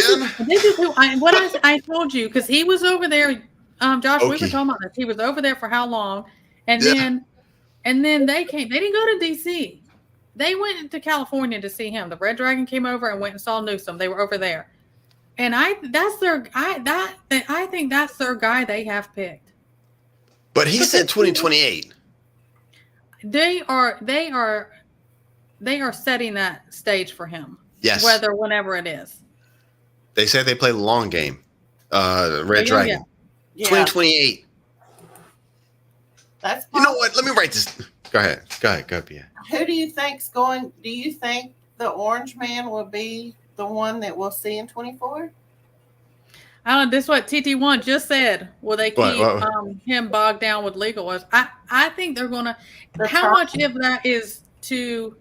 This is who I told you, because he was over there. Josh, we were Okay. talking about this. He was over there for how long? And Yeah. then they came. They didn't go to DC. They went to California to see him. The Red Dragon came over and went and saw Newsom. They were over there, and I think that's their guy they have picked. But he said 2028. They are setting that stage for him. Yes. Whenever it is. They said they play the long game. Red Yeah, Dragon. yeah, 2028. that's You know what? Let me write this. Go ahead, Pia. Who do you think's going? Do you think the Orange Man will be the one that we'll see in 24? I don't know. This is what TT1 just said. Will they keep What? him bogged down with legal was? I think they're going to. That's How right. much of that is to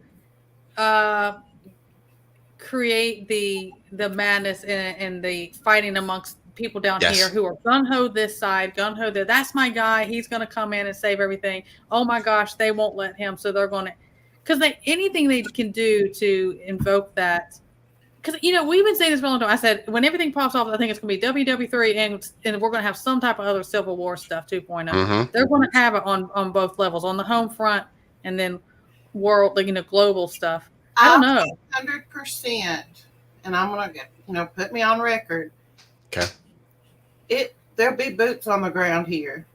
create the madness and the fighting amongst people down Yes. here who are gun ho this side, gun ho there. That's my guy. He's going to come in and save everything. Oh my gosh, they won't let him. So they're going to, because anything they can do to invoke that. Because we've been saying this for a long time. I said when everything pops off, I think it's going to be WW3 and we're going to have some type of other Civil War stuff 2.0. Mm-hmm. They're going to have it on both levels, on the home front and then world, global stuff. I don't know. 100%, and I'm gonna get put me on record. Okay. There'll be boots on the ground here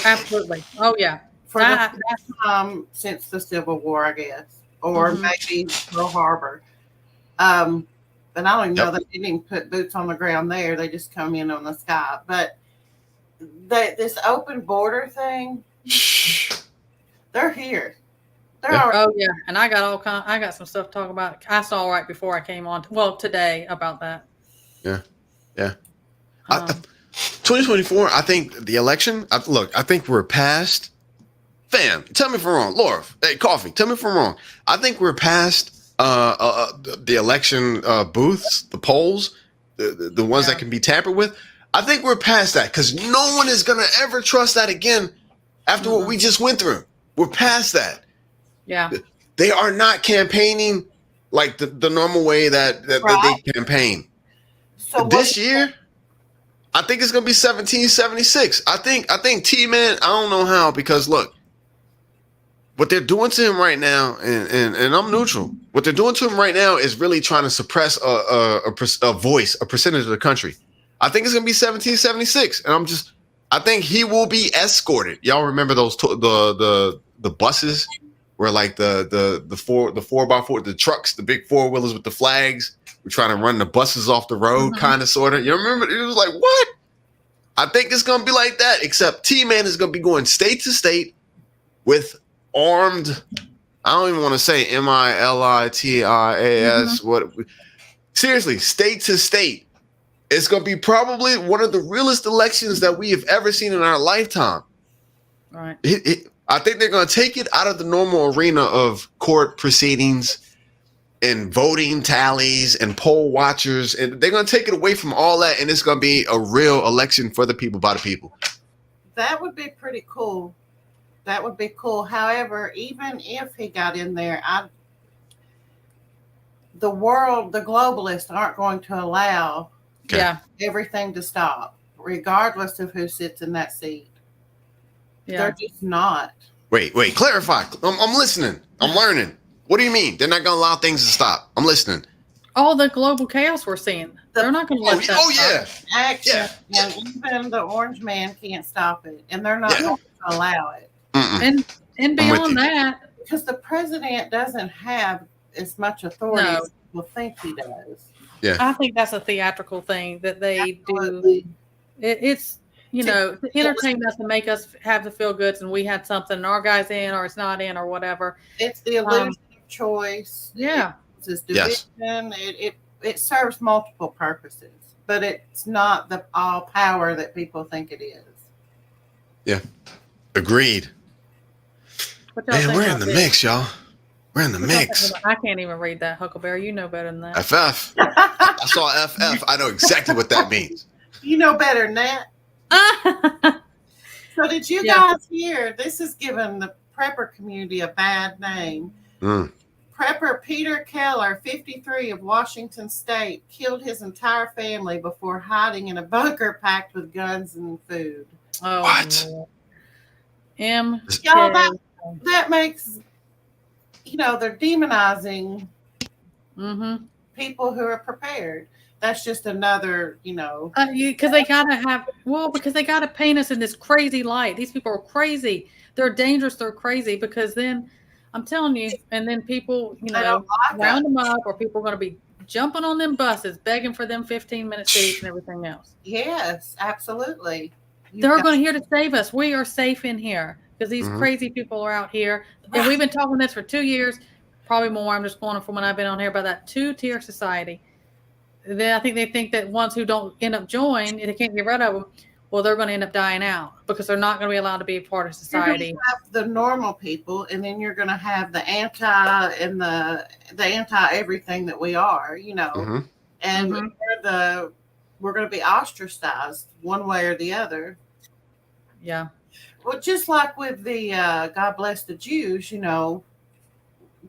Absolutely. Oh yeah. for the That- first time since the Civil War, I guess, or Mhm. maybe Pearl Harbor. But I don't even know Yep. they didn't even put boots on the ground there. They just come in on the sky. But this open border thing, they're here. They're Yeah. already. Oh yeah, and I got some stuff to talk about. I saw right before I came on. Today about that. Yeah. Um, 2024, I think the election, I think we're past. Fam, tell me if I'm wrong. Laura, hey, Coffee, tell me if I'm wrong. I think we're past the election booths, the polls, the ones that can be tampered with. I think we're past that because no one is going to ever trust that again after what we just went through. We're past that. Yeah. They are not campaigning like the normal way that they campaign. So This year, I think it's going to be 1776. I think T-Man, I don't know how, because look, what they're doing to him right now, and I'm neutral. What they're doing to him right now is really trying to suppress a voice, a percentage of the country. I think it's gonna be 1776, and I think he will be escorted. Y'all remember those the buses where like the 4x4, the trucks, the big 4-wheelers with the flags, were trying to run the buses off the road, kind of, sort of. You remember? It was like, what? I think it's gonna be like that, except T-Man is gonna be going state to state with armed, I don't even want to say MILITIAS. What? Seriously, state to state. It's going to be probably one of the realest elections that we have ever seen in our lifetime. Right. I think they're going to take it out of the normal arena of court proceedings and voting tallies and poll watchers, and they're going to take it away from all that, and it's going to be a real election for the people, by the people. That would be pretty cool. That would be cool. However, even if he got in there, the globalists aren't going to allow everything to stop, regardless of who sits in that seat. Yeah. They're just not. Wait, clarify. I'm listening. I'm learning. What do you mean? They're not going to allow things to stop? I'm listening. All the global chaos we're seeing. They're not going to let that stop. Actually, even the orange man can't stop it, and they're not going to allow it. And beyond that, because the president doesn't have as much authority as people think he does. Yeah, I think that's a theatrical thing that they do. It's to entertain us and make us have the feel goods, and we had something, and our guy's in, or it's not in, or whatever. It's the illusion of choice. Yeah, it's division. It serves multiple purposes, but it's not the all power that people think it is. Yeah, agreed. Man, we're in the mix, y'all. We're in the mix. I can't even read that, Huckleberry. You know better than that. FF. I saw FF. I know exactly what that means. You know better than that. So did you guys hear? This has given the prepper community a bad name. Prepper Peter Keller, 53 of Washington State, killed his entire family before hiding in a bunker packed with guns and food. Oh, what? Y'all, that makes, they're demonizing people who are prepared. That's just another, because they gotta paint us in this crazy light. These people are crazy. They're dangerous. They're crazy because then I'm telling you, and then people, round them up, or people are going to be jumping on them buses, begging for them 15-minute seats and everything else. Yes, absolutely. They're going to here to save us. We are safe in here. Because these crazy people are out here. And we've been talking this for 2 years, probably more. I'm just going from when I've been on here about that 2-tier society. I think they think that ones who don't end up joining, they can't get rid of them, well, they're going to end up dying out because they're not going to be allowed to be a part of society. You're going to have the normal people, and then you're going to have the anti and the anti-everything that we are, And we're going to be ostracized one way or the other. Yeah. Well, just like with the God bless the Jews,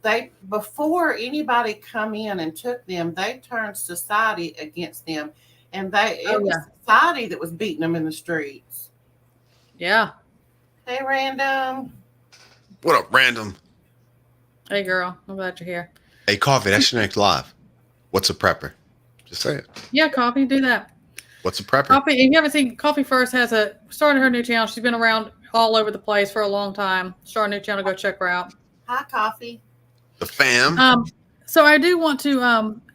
they before anybody come in and took them, they turned society against them, and it was society that was beating them in the streets. Yeah. Hey, Random. What up, Random? Hey, girl. I'm glad you're here. Hey, Coffee. That's your next live. What's a prepper? Just say it. Yeah, Coffee. Do that. What's a prepper? Coffee. If you haven't seen, Coffee First started her new channel. She's been around all over the place for a long time. Started a new channel. Go check her out. Hi, Coffee. The fam. So I do want to.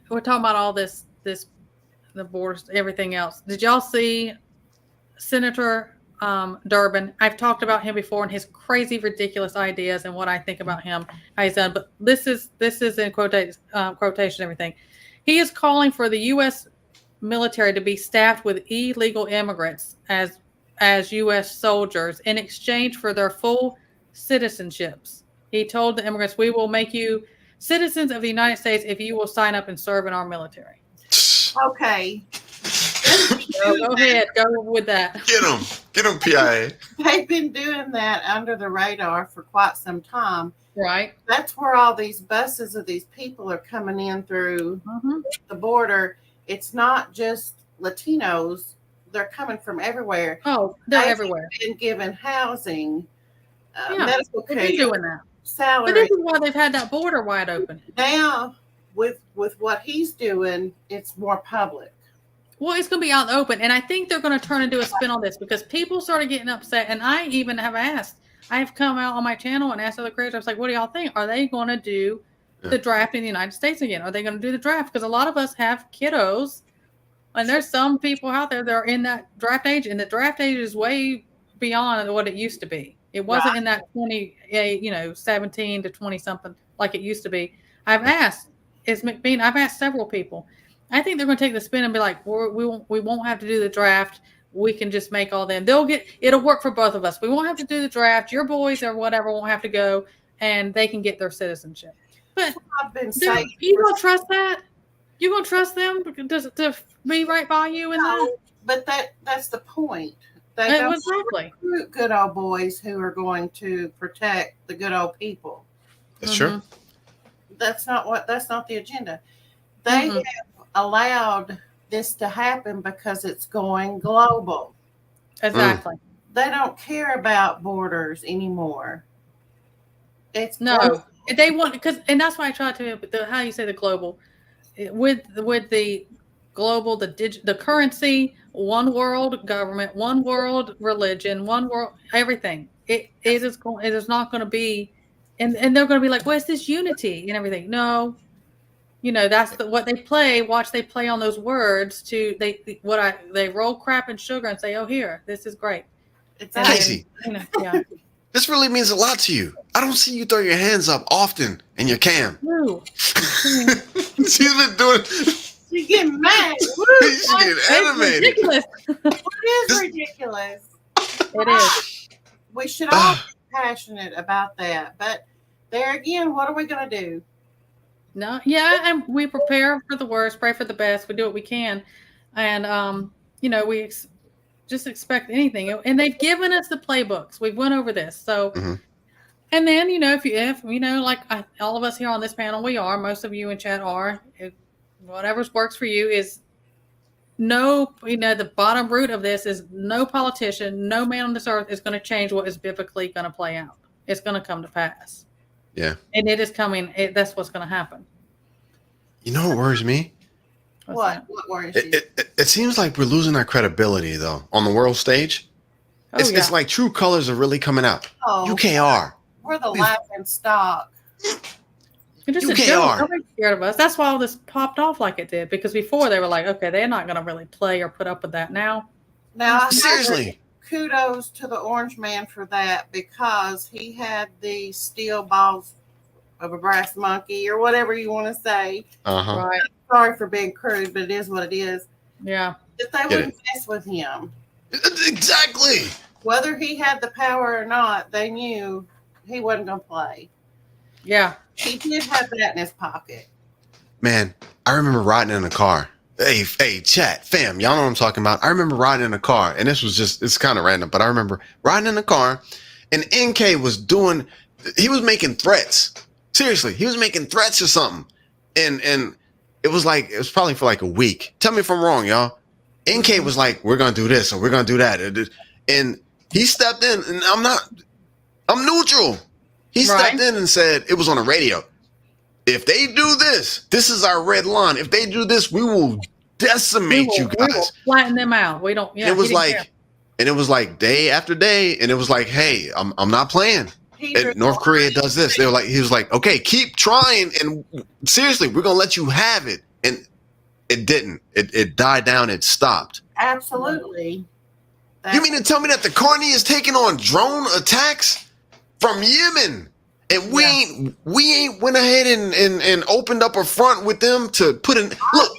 We're talking about all this, the borders, everything else. Did y'all see Senator Durbin? I've talked about him before and his crazy, ridiculous ideas and what I think about him, how he's done. But this is in quotation, everything. He is calling for the U.S. military to be staffed with illegal immigrants as U.S. soldiers in exchange for their full citizenships. He told the immigrants, "We will make you citizens of the United States if you will sign up and serve in our military." Okay. So go ahead, go with that. Get him, PIA. They've been doing that under the radar for quite some time. Right. That's where all these buses of these people are coming in through the border. It's not just Latinos. They're coming from everywhere. Oh, they're They've everywhere. been given housing, Yeah, medical they've care, been doing that. But salary. this is why they've had that border wide open. Now, with what he's doing, it's more public. Well, it's going to be out in the open, and I think they're going to turn and do a spin on this because people started getting upset, and I even have asked. I have come out on my channel and asked other creators, I was like, what do y'all think? Are they going to do the draft in the United States again? Are they going to do the draft? Because a lot of us have kiddos, and there's some people out there that are in that draft age, and the draft age is way beyond what it used to be. It wasn't in that 17 to 20 something like it used to be. I've asked, I've asked several people. I think they're going to take the spin and be like, we won't have to do the draft. We can just make all them. It'll work for both of us. We won't have to do the draft. Your boys or whatever won't have to go, and they can get their citizenship. But I've been saying, you don't trust that? You gonna trust them to be right by you in that? But that's the point. They don't Exactly. recruit good old boys who are going to protect the good old people. That's true. That's not the agenda. They have allowed this to happen because it's going global. Exactly. They don't care about borders anymore. It's No, they want and that's why I try to how you say the global with the global the currency, one world government, one world religion, one world everything. It is not going to be, and they're going to be like, where's this unity and everything? No. That's what they play. Watch they play on those words they roll crap and sugar and say, "Oh, here, this is great." Casey, yeah. this really means a lot to you. I don't see you throw your hands up often in your cam. Ooh. She's been doing. She's getting mad. She's getting animated. Ridiculous. It is ridiculous. It is. We should all be passionate about that. But there again, what are we going to do? No, yeah, and we prepare for the worst, pray for the best. We do what we can, and we just expect anything. And they've given us the playbooks. We've went over this, so. And then if like all of us here on this panel, we are. Most of you in chat are. Whatever works for you is the bottom root of this is no politician, no man on this earth is going to change what is biblically going to play out. It's going to come to pass. Yeah. And it is coming. That's what's going to happen. You know what worries me? What worries you? It seems like we're losing our credibility, though, on the world stage. It's like true colors are really coming out. Oh, UKR. We're the laughing stock. UKR. Nobody's scared of us. That's why all this popped off like it did. Because before they were like, okay, they're not going to really play or put up with that now. Now, Seriously. Kudos to the orange man for that because he had the steel balls of a brass monkey or whatever you want to say. Right. Sorry for being crude, but it is what it is. Yeah. That they wouldn't mess with him. Exactly. Whether he had the power or not, they knew he wasn't going to play. Yeah. He did have that in his pocket. Man, I remember riding in a car. Hey, chat, fam, y'all know what I'm talking about. I remember riding in a car, and it's kind of random, but I remember riding in a car, and NK was making threats. Seriously, he was making threats or something. And it was probably for like a week. Tell me if I'm wrong, y'all. NK was like, we're going to do this, or we're going to do that. And he stepped in, and I'm neutral. He stepped in and said, it was on the radio. If they do this is our red line. If they do this, we will decimate you guys. We will flatten them out. We don't. Yeah. It was like day after day, and it was like, hey, I'm not playing. And North Korea does this. He was like, okay, keep trying, and seriously, we're gonna let you have it. And it didn't. It died down. It stopped. Absolutely. You mean to tell me that the Carney is taking on drone attacks from Yemen? And we ain't went ahead and opened up a front with them to put in. Look,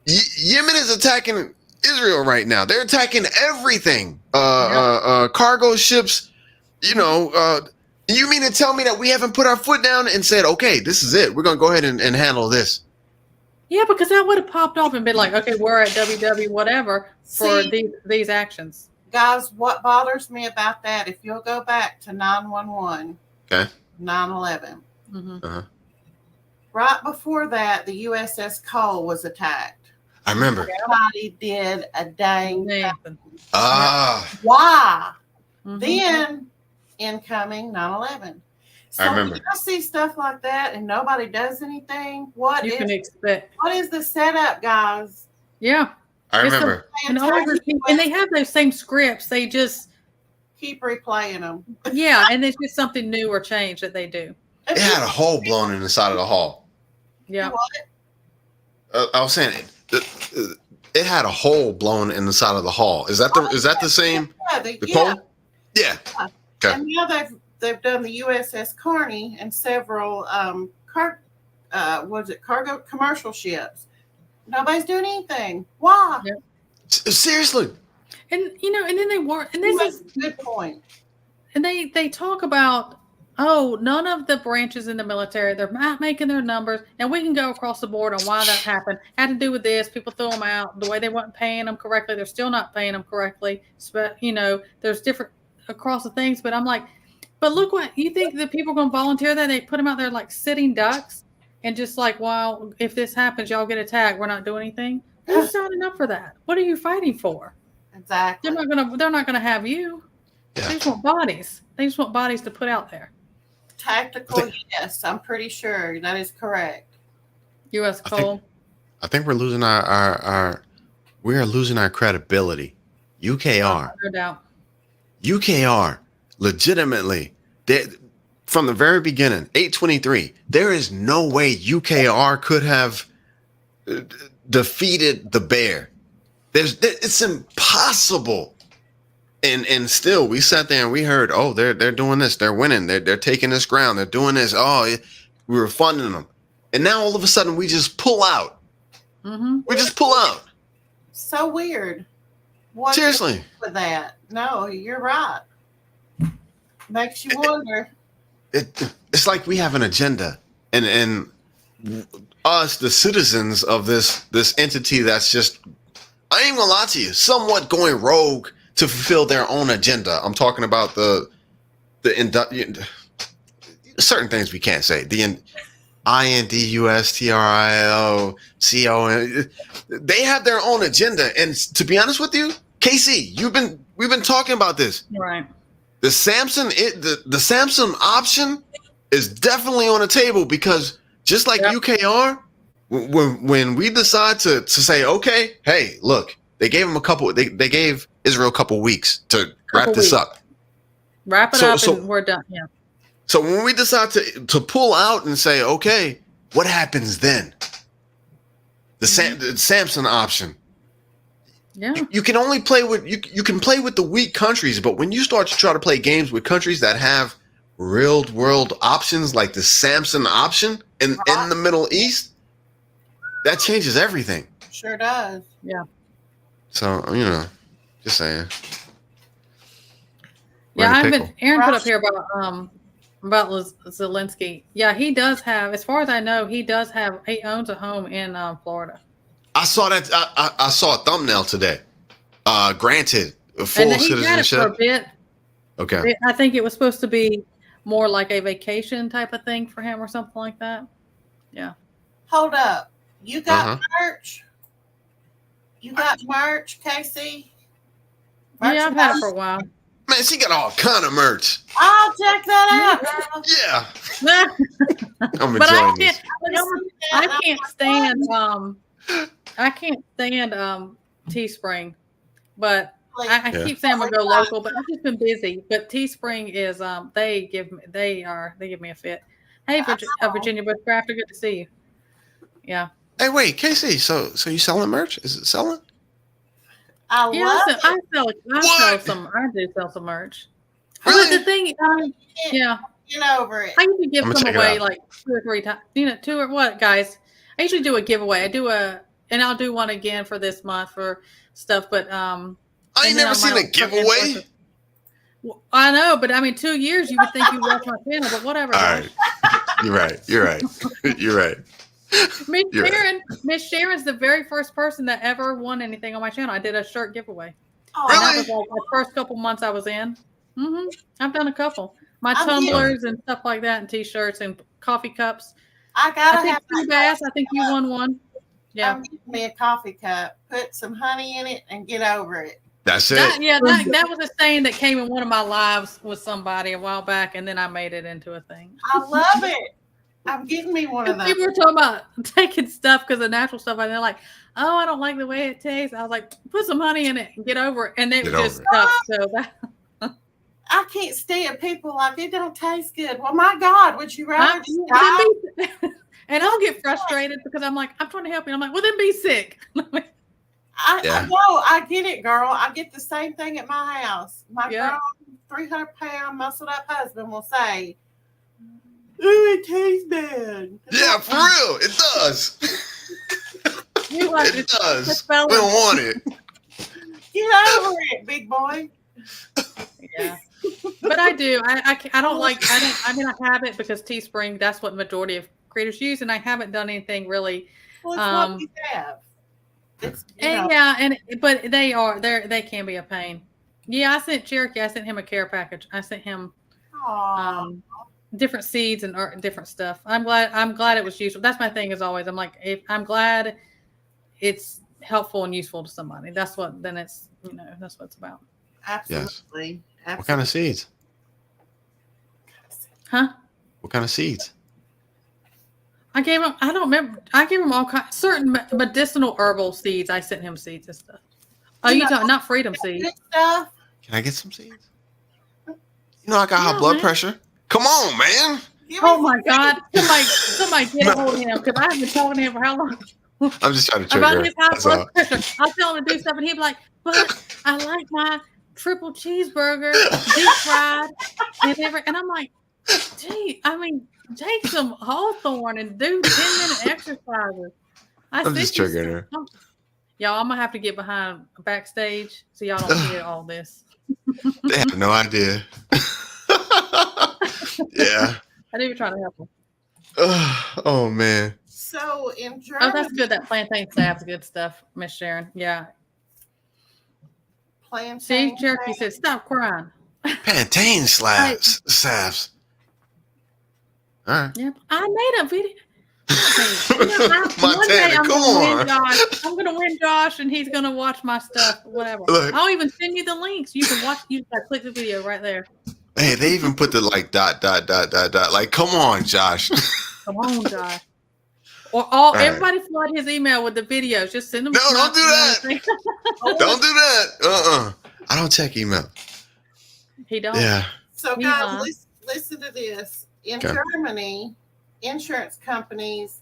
Yemen is attacking Israel right now. They're attacking everything. Cargo ships. You mean to tell me that we haven't put our foot down and said, okay, this is it. We're going to go ahead and handle this. Yeah, because that would have popped off and been like, okay, we're at WW whatever for these actions. Guys, what bothers me about that, if you'll go back to 911, Okay. 9/11, Mm-hmm. right before that, the USS Cole was attacked. I remember. Nobody did a dang thing. Why? Mm-hmm. Then incoming 9/11. So I remember. when I see stuff like that and nobody does anything, You can expect. what is the setup, guys? Yeah. I remember. And they have those same scripts. They just keep replaying them. Yeah, and it's just something new or changed that they do. It had a hole blown in the side of the hall. Yeah. I was saying it had a hole blown in the side of the hall. Is that the same? Yeah, the Cole? Yeah. Okay. And now they've done the USS Carney and several cargo commercial ships. Nobody's doing anything. Why? Yeah. Seriously. And and then they weren't. And this is a good point. And they talk about, none of the branches in the military, they're not making their numbers. And we can go across the board on why that happened. Had to do with this. People threw them out. The way they weren't paying them correctly. They're still not paying them correctly. But, there's different across the things. But I'm like, but look what, you think that people are going to volunteer that? They put them out there like sitting ducks and just like, well, if this happens, y'all get attacked. We're not doing anything. Who's signing up for that? What are you fighting for? Exactly. They're not gonna have you. Yeah. They just want bodies. They just want bodies to put out there. Tactical, yes, I'm pretty sure that is correct. U.S. Cole. I think we're losing our credibility. UKR. No doubt. UKR, legitimately, from the very beginning, 823. There is no way UKR could have defeated the bear. It's impossible. And still we sat there and we heard, they're doing this, they're winning, they're taking this ground, they're doing this. We were funding them. And now all of a sudden we just pull out. Mm-hmm. We just pull out. So weird. What Seriously. with that? No, you're right. Makes you wonder. It's like we have an agenda, and us, the citizens of this entity that's just, I ain't gonna lie to you, somewhat going rogue to fulfill their own agenda. I'm talking about the certain things we can't say. The INDUSTRILCO. They have their own agenda, and to be honest with you, Casey, we've been talking about this. Right. The Samsung option is definitely on the table because just like UKR, when we decide to say, okay, hey, look, they gave them they gave Israel a couple weeks to wrap this up. Wrap it up and we're done. Yeah. So when we decide to pull out and say, okay, what happens then? The Samsung option. Yeah. You can only play with you can play with the weak countries, but when you start to try to play games with countries that have real world options like the Samsung option in the Middle East, that changes everything. Sure does. Yeah. So, just saying. Yeah, Aaron put up here about Zelensky. Yeah, he does have, as far as I know, he owns a home in Florida. I saw that. I saw a thumbnail today. Granted, full and he citizenship. Had it for a bit. Okay. I think it was supposed to be more like a vacation type of thing for him or something like that. Yeah. Hold up. You got merch? You got merch, Casey? Yeah, I've had it for a while. Man, she got all kind of merch. I'll check that out, girl. Yeah. I'm But enjoying this. I can't stand Teespring, but I keep saying I'm gonna go local, but I've just been busy. But Teespring is they give me a fit. Hey, Virginia Bushcrafter, good to see you. Yeah. Hey, wait, Casey. So you selling merch? Is it selling? I sell some. I do sell some merch. Really? But the thing, yeah. Get over it. I usually give some away like 2 or 3 times. 2 or what, guys? I usually do a giveaway. I do a and I'll do one again for this month for stuff. But I ain't and then never I seen might a giveaway. Well, I know, but I mean, 2 years you would think you watch my channel, but whatever. All right, you're right. You're right. You're right. You're right. Miss Sharon's the very first person that ever won anything on my channel. I did a shirt giveaway. Oh, And that Really? was like the first couple months I was in. I've done a couple. My I'm tumblers and stuff like that, and T-shirts and coffee cups. I I gotta think have Sea that. Bass. I think you won one. Yeah, Give me a coffee cup, put some honey in it, and get over it. That's it. that was a saying that came in one of my lives with somebody a while back, and then I made it into a thing. I love it. I'm getting me one of those. People were talking about taking stuff because of natural stuff, and they're like, "Oh, I don't like the way it tastes." I was like, "Put some honey in it and get over it," and it Get was just over tough. So that. I can't stand people like it don't taste good. Well, my God, would you rather just die? And I'll get frustrated because I'm like, I'm trying to help you. I'm like, well, then be sick. I know, I get it, girl. I get the same thing at my house. My Yeah. grown 300-pound muscled up husband will say, "Ooh, it tastes bad." Yeah, for real, it does. You like It does. this We fella. don't want it. Get over it, big boy. Yeah. But I do. I don't like. I mean, I have it because Teespring. That's what majority of creators use, and I haven't done anything really. Well, it's what we have. It's, And yeah, but they can be a pain. Yeah, I sent Cherokee. I sent him a care package. I sent him different seeds and different stuff. I'm glad it was useful. That's my thing as always. I'm like, if I'm glad it's helpful and useful to somebody. That's what it's that's what it's about. Absolutely. What kind of seeds? Huh? What kind of seeds? I gave him. I don't remember. I gave him all certain medicinal herbal seeds. I sent him seeds and stuff. Oh, you talking not freedom seeds? Good stuff. Can I get some seeds? You know I got high blood pressure. Come on, man. Oh my God! Somebody get a hold of him because I've been talking to him for how long? I'm just trying to trigger. About his high That's blood all. pressure. I'll tell him to do stuff, and he'll be like, "But I like my triple cheeseburger, deep fried, and I'm like, gee, I mean, take some Hawthorne and do 10-minute exercises. I'm just triggering her. Y'all, I'm gonna have to get behind backstage so y'all don't hear all this. They have no idea. Yeah. I do try to help them. Oh man. So in Germany, Oh, that's good. That plantain salve's good stuff, Miss Sharon. Yeah. See, Cherokee said, "Stop crying." Plantain salves. All right. Yep. I made a video. Montana, come on. I'm gonna win Josh, and he's gonna watch my stuff. Whatever. Look. I'll even send you the links. You can watch. You can click the video right there. Hey, they even put the like ... Like, come on, Josh. Come on, Josh. Or right. Everybody flood his email with the videos. Just send them. No, don't do that. Don't do that. I don't check email. He don't. Yeah. So guys, listen to this. In Germany, insurance companies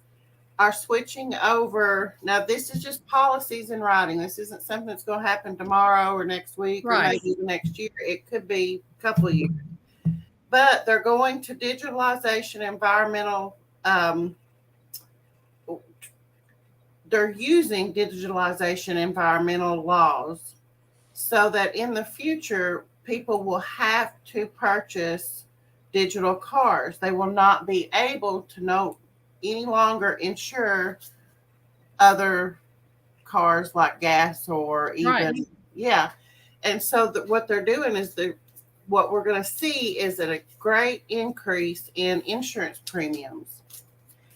are switching over. Now, this is just policies in writing. This isn't something that's going to happen tomorrow or next week or maybe the next year. It could be a couple of years. But they're going to digitalization environmental. They're using digitalization environmental laws so that in the future, people will have to purchase digital cars. They will not be able to any longer insure other cars like gas or even And so what they're doing is what we're going to see is a great increase in insurance premiums.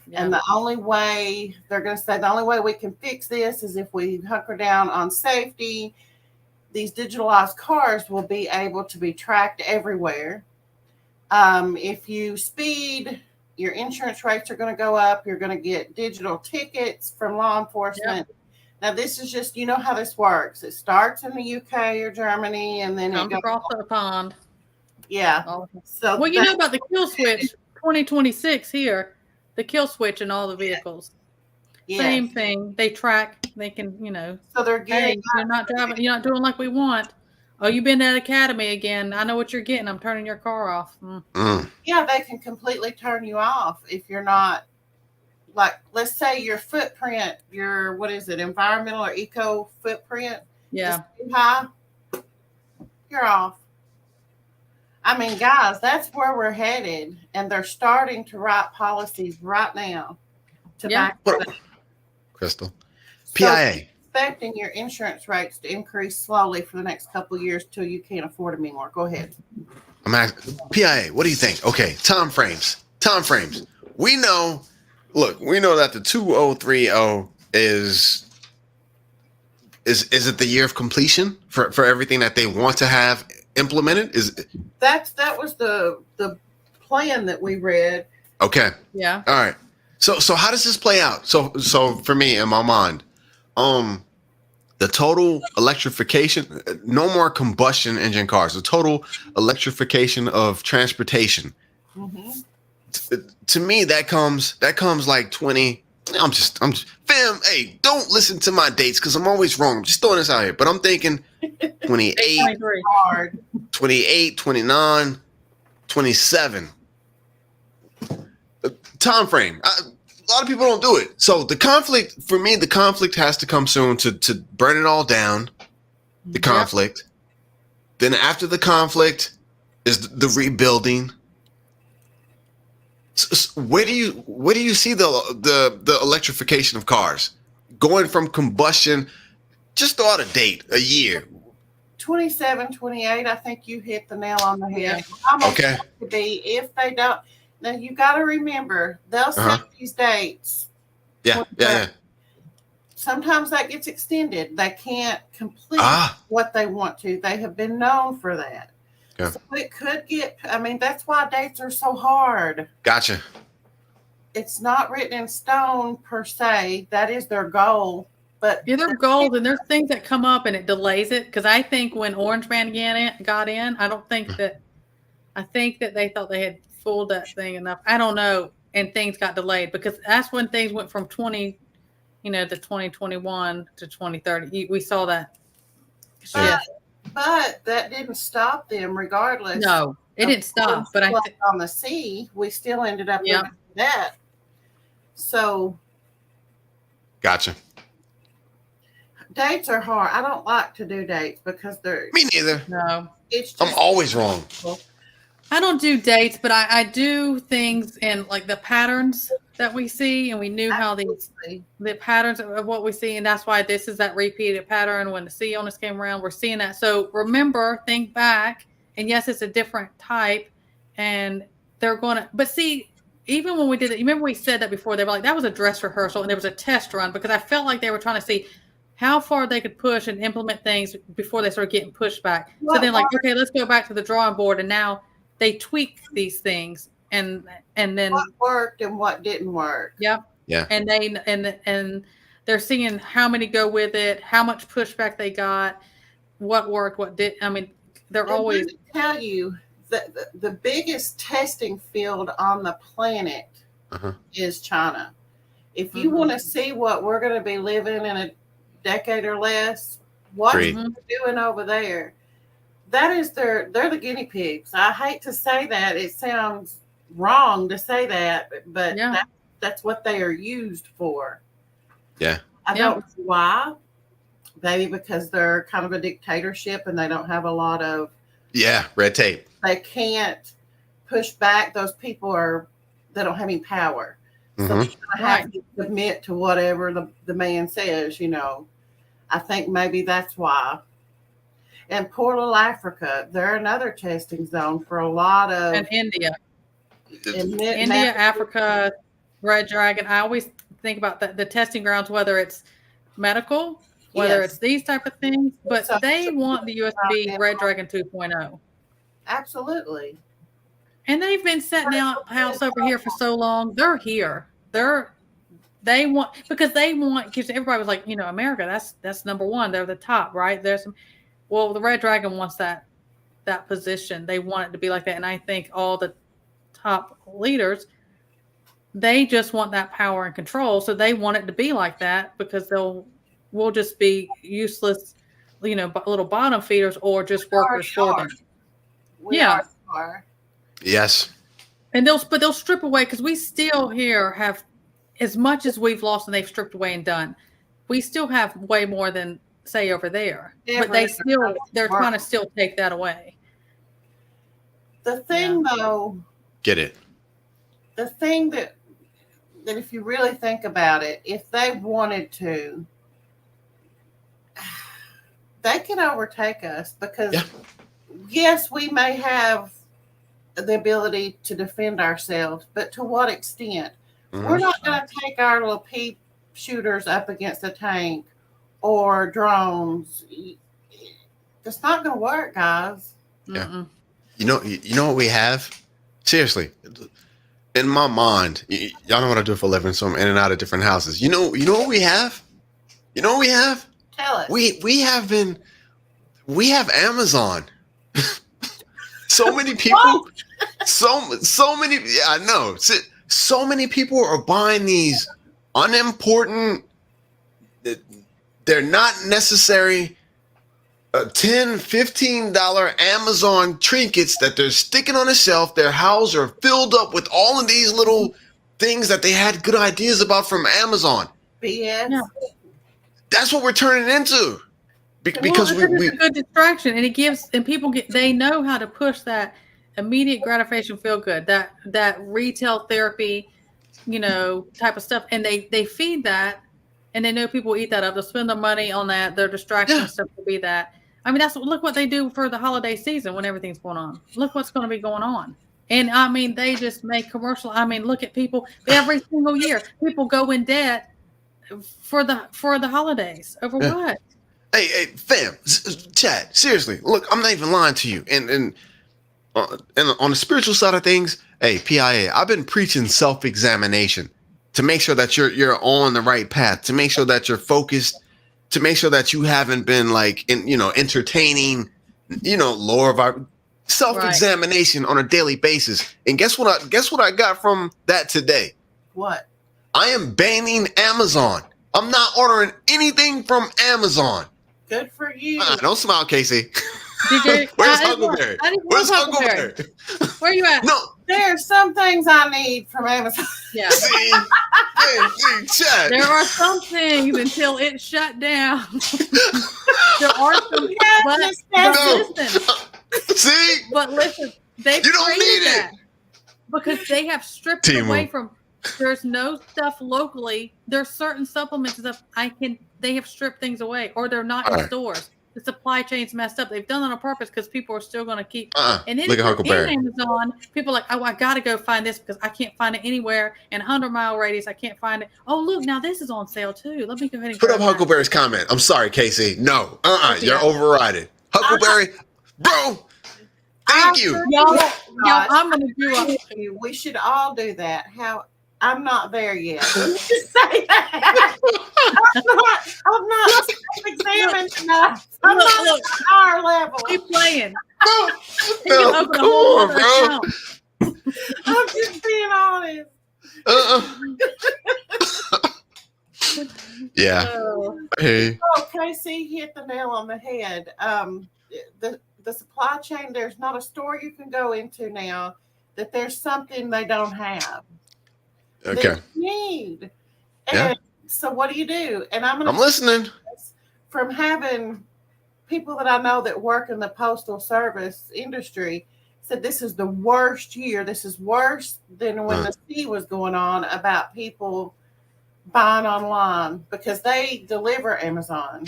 Yeah. And the only way we can fix this is if we hunker down on safety. These digitalized cars will be able to be tracked everywhere. If you speed, your insurance rates are going to go up. You're going to get digital tickets from law enforcement. Yep. Now, this is just, you know how this works. It starts in the UK or Germany, and then it goes across the pond. Yeah. So, well, you know about the kill switch 2026 here, the kill switch in all the vehicles. Yes. Same thing. They track. They can, So they're getting. Hey, you're not driving. You're not doing like we want. Oh, you've been at Academy again. I know what you're getting. I'm turning your car off. Yeah, they can completely turn you off if you're not, like let's say your footprint, your what is it, environmental or eco footprint Yeah. is too high, you're off. I mean, guys, that's where we're headed, and they're starting to write policies right now to Yeah. back What, it up. Crystal? So PIA. expecting your insurance rates to increase slowly for the next couple of years till you can't afford them anymore. Go ahead. I'm asking PIA. What do you think? Okay, time frames. Time frames. We know. Look, we know that the 2030 is it the year of completion for everything that they want to have implemented? That was the plan that we read. Okay. Yeah. All right. So how does this play out? So for me in my mind, the total electrification, no more combustion engine cars, the total electrification of transportation. Mm-hmm. To me, that comes like 20. I'm just fam. Hey, don't listen to my dates because I'm always wrong. I'm just throwing this out here, but I'm thinking 28, 23. Hard. 28, 29, 27. Time frame. A lot of people don't do it. So the conflict has to come soon to burn it all down. The conflict. Then after the conflict is the rebuilding. So where do you see the electrification of cars going from combustion? Just throw out a date, a year. 27, 28, I think you hit the nail on the head. Yeah. Almost Okay. to be if they don't. Now you got to remember they'll set these dates. Yeah. Sometimes that gets extended. They can't complete what they want to. They have been known for that. Yeah. So it could get. I mean, that's why dates are so hard. Gotcha. It's not written in stone per se. That is their goal. But Yeah, they're gold, and there's things that come up and it delays it. Because I think when Orange Man got in, I think that they thought they had fooled that thing enough. I don't know, and things got delayed because that's when things went from 2021 to 2030. We saw that shift. But that didn't stop them, regardless. No, it didn't stop. But on the sea, we still ended up with that. So, Gotcha. dates are hard. I don't like to do dates because they're. Me neither. No, It's just, I'm always wrong. I don't do dates, but I do things in like the patterns that we see, and we knew how the patterns of what we see, and that's why this is that repeated pattern. When the sea illness came around, we're seeing that. So remember, think back, and yes, it's a different type, and they're gonna. But see, even when we did it, you remember we said that before. They were like, that was a dress rehearsal, and there was a test run because I felt like they were trying to see how far they could push and implement things before they started getting pushed back. So then, like, okay, let's go back to the drawing board, and now they tweak these things, and then what worked and what didn't work. Yep. Yeah. And they're seeing how many go with it, how much pushback they got, what worked, what did. I mean, they're And always. let me tell you that the biggest testing field on the planet is China. If you want to see what we're going to be living in a decade or less, what they're doing over there. That is they're the guinea pigs. I hate to say that. It sounds wrong to say that, but that's what they are used for. Yeah. I don't know why. Maybe because they're kind of a dictatorship and they don't have a lot of red tape. They can't push back. Those people they don't have any power. So they're going to have to submit to whatever the man says, I think maybe that's why. And poor little Africa, they're another testing zone for a lot of. And India. India, Africa, Red Dragon. I always think about the testing grounds, whether it's medical, whether it's these type of things, but they want the USB Red Dragon 2.0. Absolutely. And they've been setting out house over here for so long. They're here. They want because everybody was like, America, that's number one. They're the top, right? The Red Dragon wants that position. They want it to be like that. And I think all the top leaders, they just want that power and control. So they want it to be like that because we'll just be useless, little bottom feeders or just workers for them. We are. Yes. And they'll strip away because we still here have as much as we've lost and they've stripped away and done, we still have way more than say over there. But they're trying to still take that away. The thing though, Get it? the thing that if you really think about it, if they wanted to, they can overtake us because yes, we may have the ability to defend ourselves, but to what extent? We're not going to take our little peep shooters up against a tank or drones. It's not going to work, guys. Yeah. You know what we have? Seriously, in my mind, y'all know what I do for a living, so I'm in and out of different houses. You know what we have? You know what we have? Tell us. We have Amazon. So many people, so many. Yeah, I know. So many people are buying these unimportant. They're not necessary. $10, $15 Amazon trinkets that they're sticking on a shelf. Their houses are filled up with all of these little things that they had good ideas about from Amazon. BS. Yeah. That's what we're turning into. Because it's a good distraction, and it gives, and people they know how to push that immediate gratification, feel good, that retail therapy, type of stuff, and they feed that, and they know people eat that up. They'll spend their money on that. Their distraction stuff will be that. I mean, look what they do for the holiday season when everything's going on. Look what's going to be going on. And I mean, they just make commercial. I mean, look at people every single year. People go in debt for the holidays over what? Hey, fam, Chad, seriously, look, I'm not even lying to you. And on the spiritual side of things, hey, PIA, I've been preaching self-examination to make sure that you're on the right path, to make sure that you're focused, to make sure that you haven't been entertaining, lower of our self-examination on a daily basis. And guess what I got from that today? What? I am banning Amazon. I'm not ordering anything from Amazon. Good for you. Don't smile, Casey. Where's Huckleberry? Where's Huckleberry? Where you at? No. There are some things I need from Amazon. Yeah. See, Chad. There are some things until it's shut down. There are some, but listen. See? But listen, they You don't created need that because they have stripped it away from. There's no stuff locally. There's certain supplements and stuff they have stripped things away, or they're not in stores. The supply chain's messed up. They've done it on purpose because people are still going to keep. And then look at Huckleberry. in Amazon, people are like, oh, I got to go find this because I can't find it anywhere. In 100-mile radius, I can't find it. Oh, look, now this is on sale too. Let me go ahead and put up Huckleberry's comment. I'm sorry, Casey. No, you're overridden. Huckleberry, bro. Thank you. Y'all, I'm going to do We should all do that. I'm not there yet. Just say that. I'm not examined enough. I'm not at our level. Keep playing. No, come on, bro. I'm just being honest. Yeah. Hey. Oh, Casey hit the nail on the head. The supply chain, there's not a store you can go into now that there's something they don't have. Okay. That you need. And so what do you do? And I'm listening. From having people that I know that work in the postal service industry said this is the worst year. This is worse than when the sea was going on about people buying online because they deliver Amazon.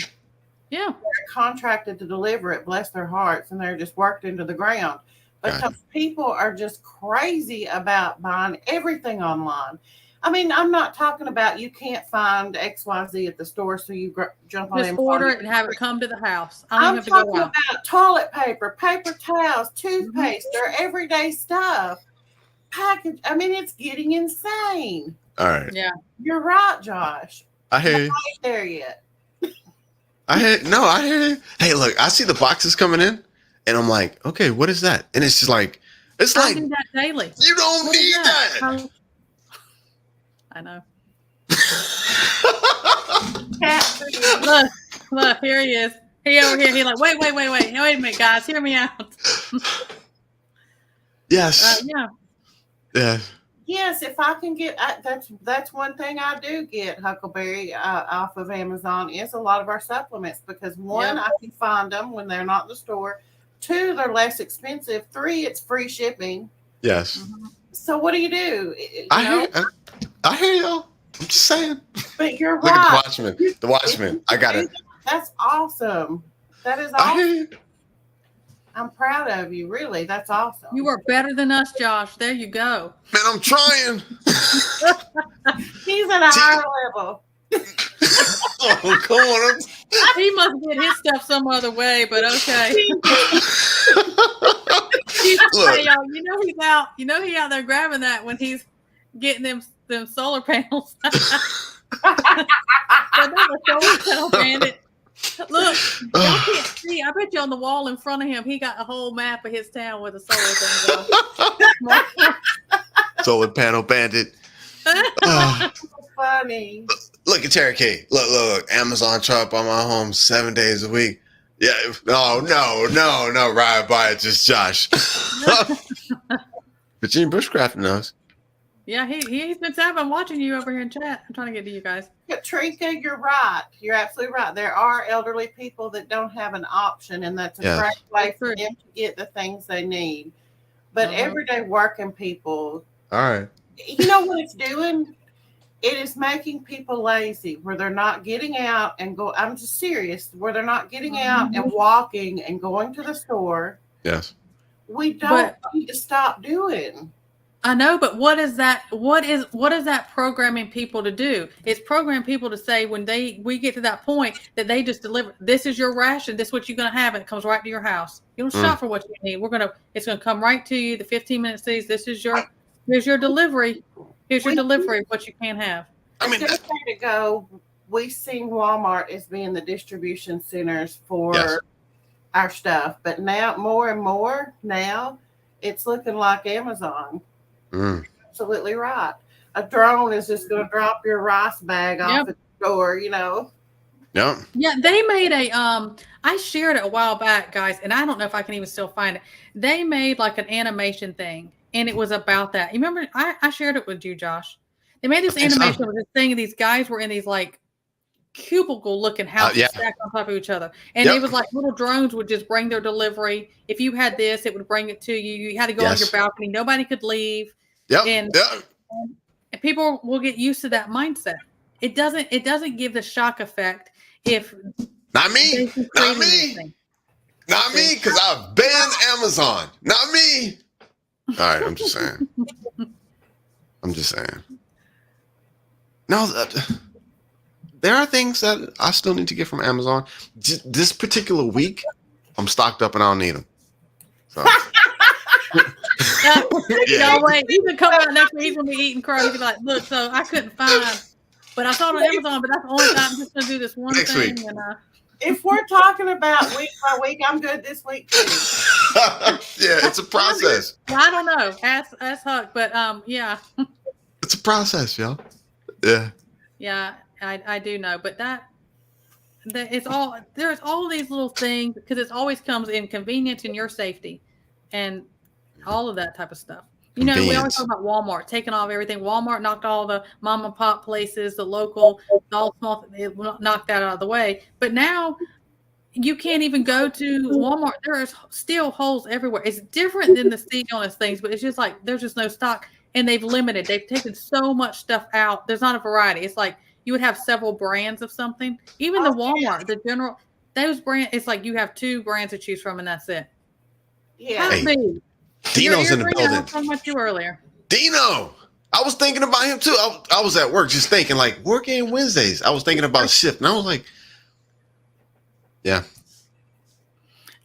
Yeah. They're contracted to deliver it, bless their hearts, and they're just worked into the ground. Because people are just crazy about buying everything online. I mean, I'm not talking about you can't find XYZ at the store, so you jump on Just order it and have it come to the house. I'm talking about toilet paper, paper towels, toothpaste, their everyday stuff. Package. I mean, it's getting insane. All right. Yeah. You're right, Josh. I hear you. Not there yet. I hear you. Hey, look, I see the boxes coming in. And I'm like, okay, what is that? And it's just like, I do that daily. You don't need that. I know. Cat Look, here he is. He over here. He's like, wait a minute, guys, hear me out. Yes. Yeah. Yeah. Yes, if I can get that's one thing I do get, Huckleberry, off of Amazon is a lot of our supplements because one, Yep. I can find them when they're not in the store. Two, they're less expensive. Three, it's free shipping. Yes. Mhm. So what do? You I know, hear, I hear y'all. I'm just saying. but you're Look at the right. Watchmen. The Watchmen. I got it. That's awesome. That is I hear awesome. you. I'm proud of you. Really, that's awesome. You are better than us, Josh. There you go. Man, I'm trying. He's at a higher level. Oh, come on. He must get his stuff some other way, but okay. Look. Hey, y'all, you know he's out. You know he's out there grabbing that when he's getting them solar panels. But that was solar panel bandit. Look, y'all can't see. I bet you on the wall in front of him, he got a whole map of his town where the solar things are. Solar panel bandit. Funny. Look at Cherry K. Look. Amazon truck by my home 7 days a week. Yeah. No. Ride by it, just Josh. Virginia Bushcraft knows. Yeah, he's been sad. I'm watching you over here in chat. I'm trying to get to you guys. Katrina, you're right. You're absolutely right. There are elderly people that don't have an option, and that's a Yes. great way for True. them to get the things they need. But Uh-huh. everyday working people, All right. you know what it's doing? It is making people lazy where they're not getting out and go. I'm just serious. Where they're not getting out and walking and going to the store. Yes. We don't need to stop doing. I know, but what is that? What is that programming people to do? It's programming people to say when we get to that point that they just deliver. This is your ration. This is what you're gonna have, and it comes right to your house. You don't shop for what you need. It's gonna come right to you. The 15-minute sees. Here's your delivery. Here's your delivery of what you can't have. I mean, a decade ago, we seen Walmart as being the distribution centers for Yes. our stuff, but now more and more now, it's looking like Amazon. Absolutely right. A drone is just going to drop your rice bag off at the door, you know. Yep. Yeah, they made I shared it a while back, guys, and I don't know if I can even still find it. They made like an animation thing, and it was about that. You remember? I shared it with you, Josh. They made this animation with this thing, and these guys were in these like cubicle-looking houses stacked on top of each other, and it was like little drones would just bring their delivery. If you had this, it would bring it to you. You had to go on your balcony. Nobody could leave. Yep. And people will get used to that mindset. It doesn't give the shock effect if not me, because I've banned Amazon. Not me. All right, I'm just saying. No, there are things that I still need to get from Amazon. This particular week, I'm stocked up and I don't need them. So. No, wait. He's gonna come out next week. He's gonna be eating crow. He's gonna be like, look, so I couldn't find, but I saw it on Amazon. But that's the only time I'm just gonna do this one next thing. Week. And if we're talking about week by week, I'm good this week too. Yeah, it's a process. I don't know. Ask Huck, but yeah. It's a process, y'all. Yeah. Yeah, I do know, but that it's all there's all these little things because it always comes in convenience and your safety, and all of that type of stuff. You know, we always talk about Walmart taking off everything. Walmart knocked all the mom and pop places, the local, all small, it knocked that out of the way. But now you can't even go to Walmart. There is still holes everywhere. It's different than the Steve Jonas things, but it's just like there's just no stock, and they've taken so much stuff out. There's not a variety. It's like you would have several brands of something. Even the Walmart, the general, those brands. It's like you have 2 brands to choose from, and that's it. Yeah. Hey, Dino's in the building. I was talking about you earlier. Dino. I was thinking about him too. I was at work just thinking like working Wednesdays. I was thinking about shift, and I was like, yeah.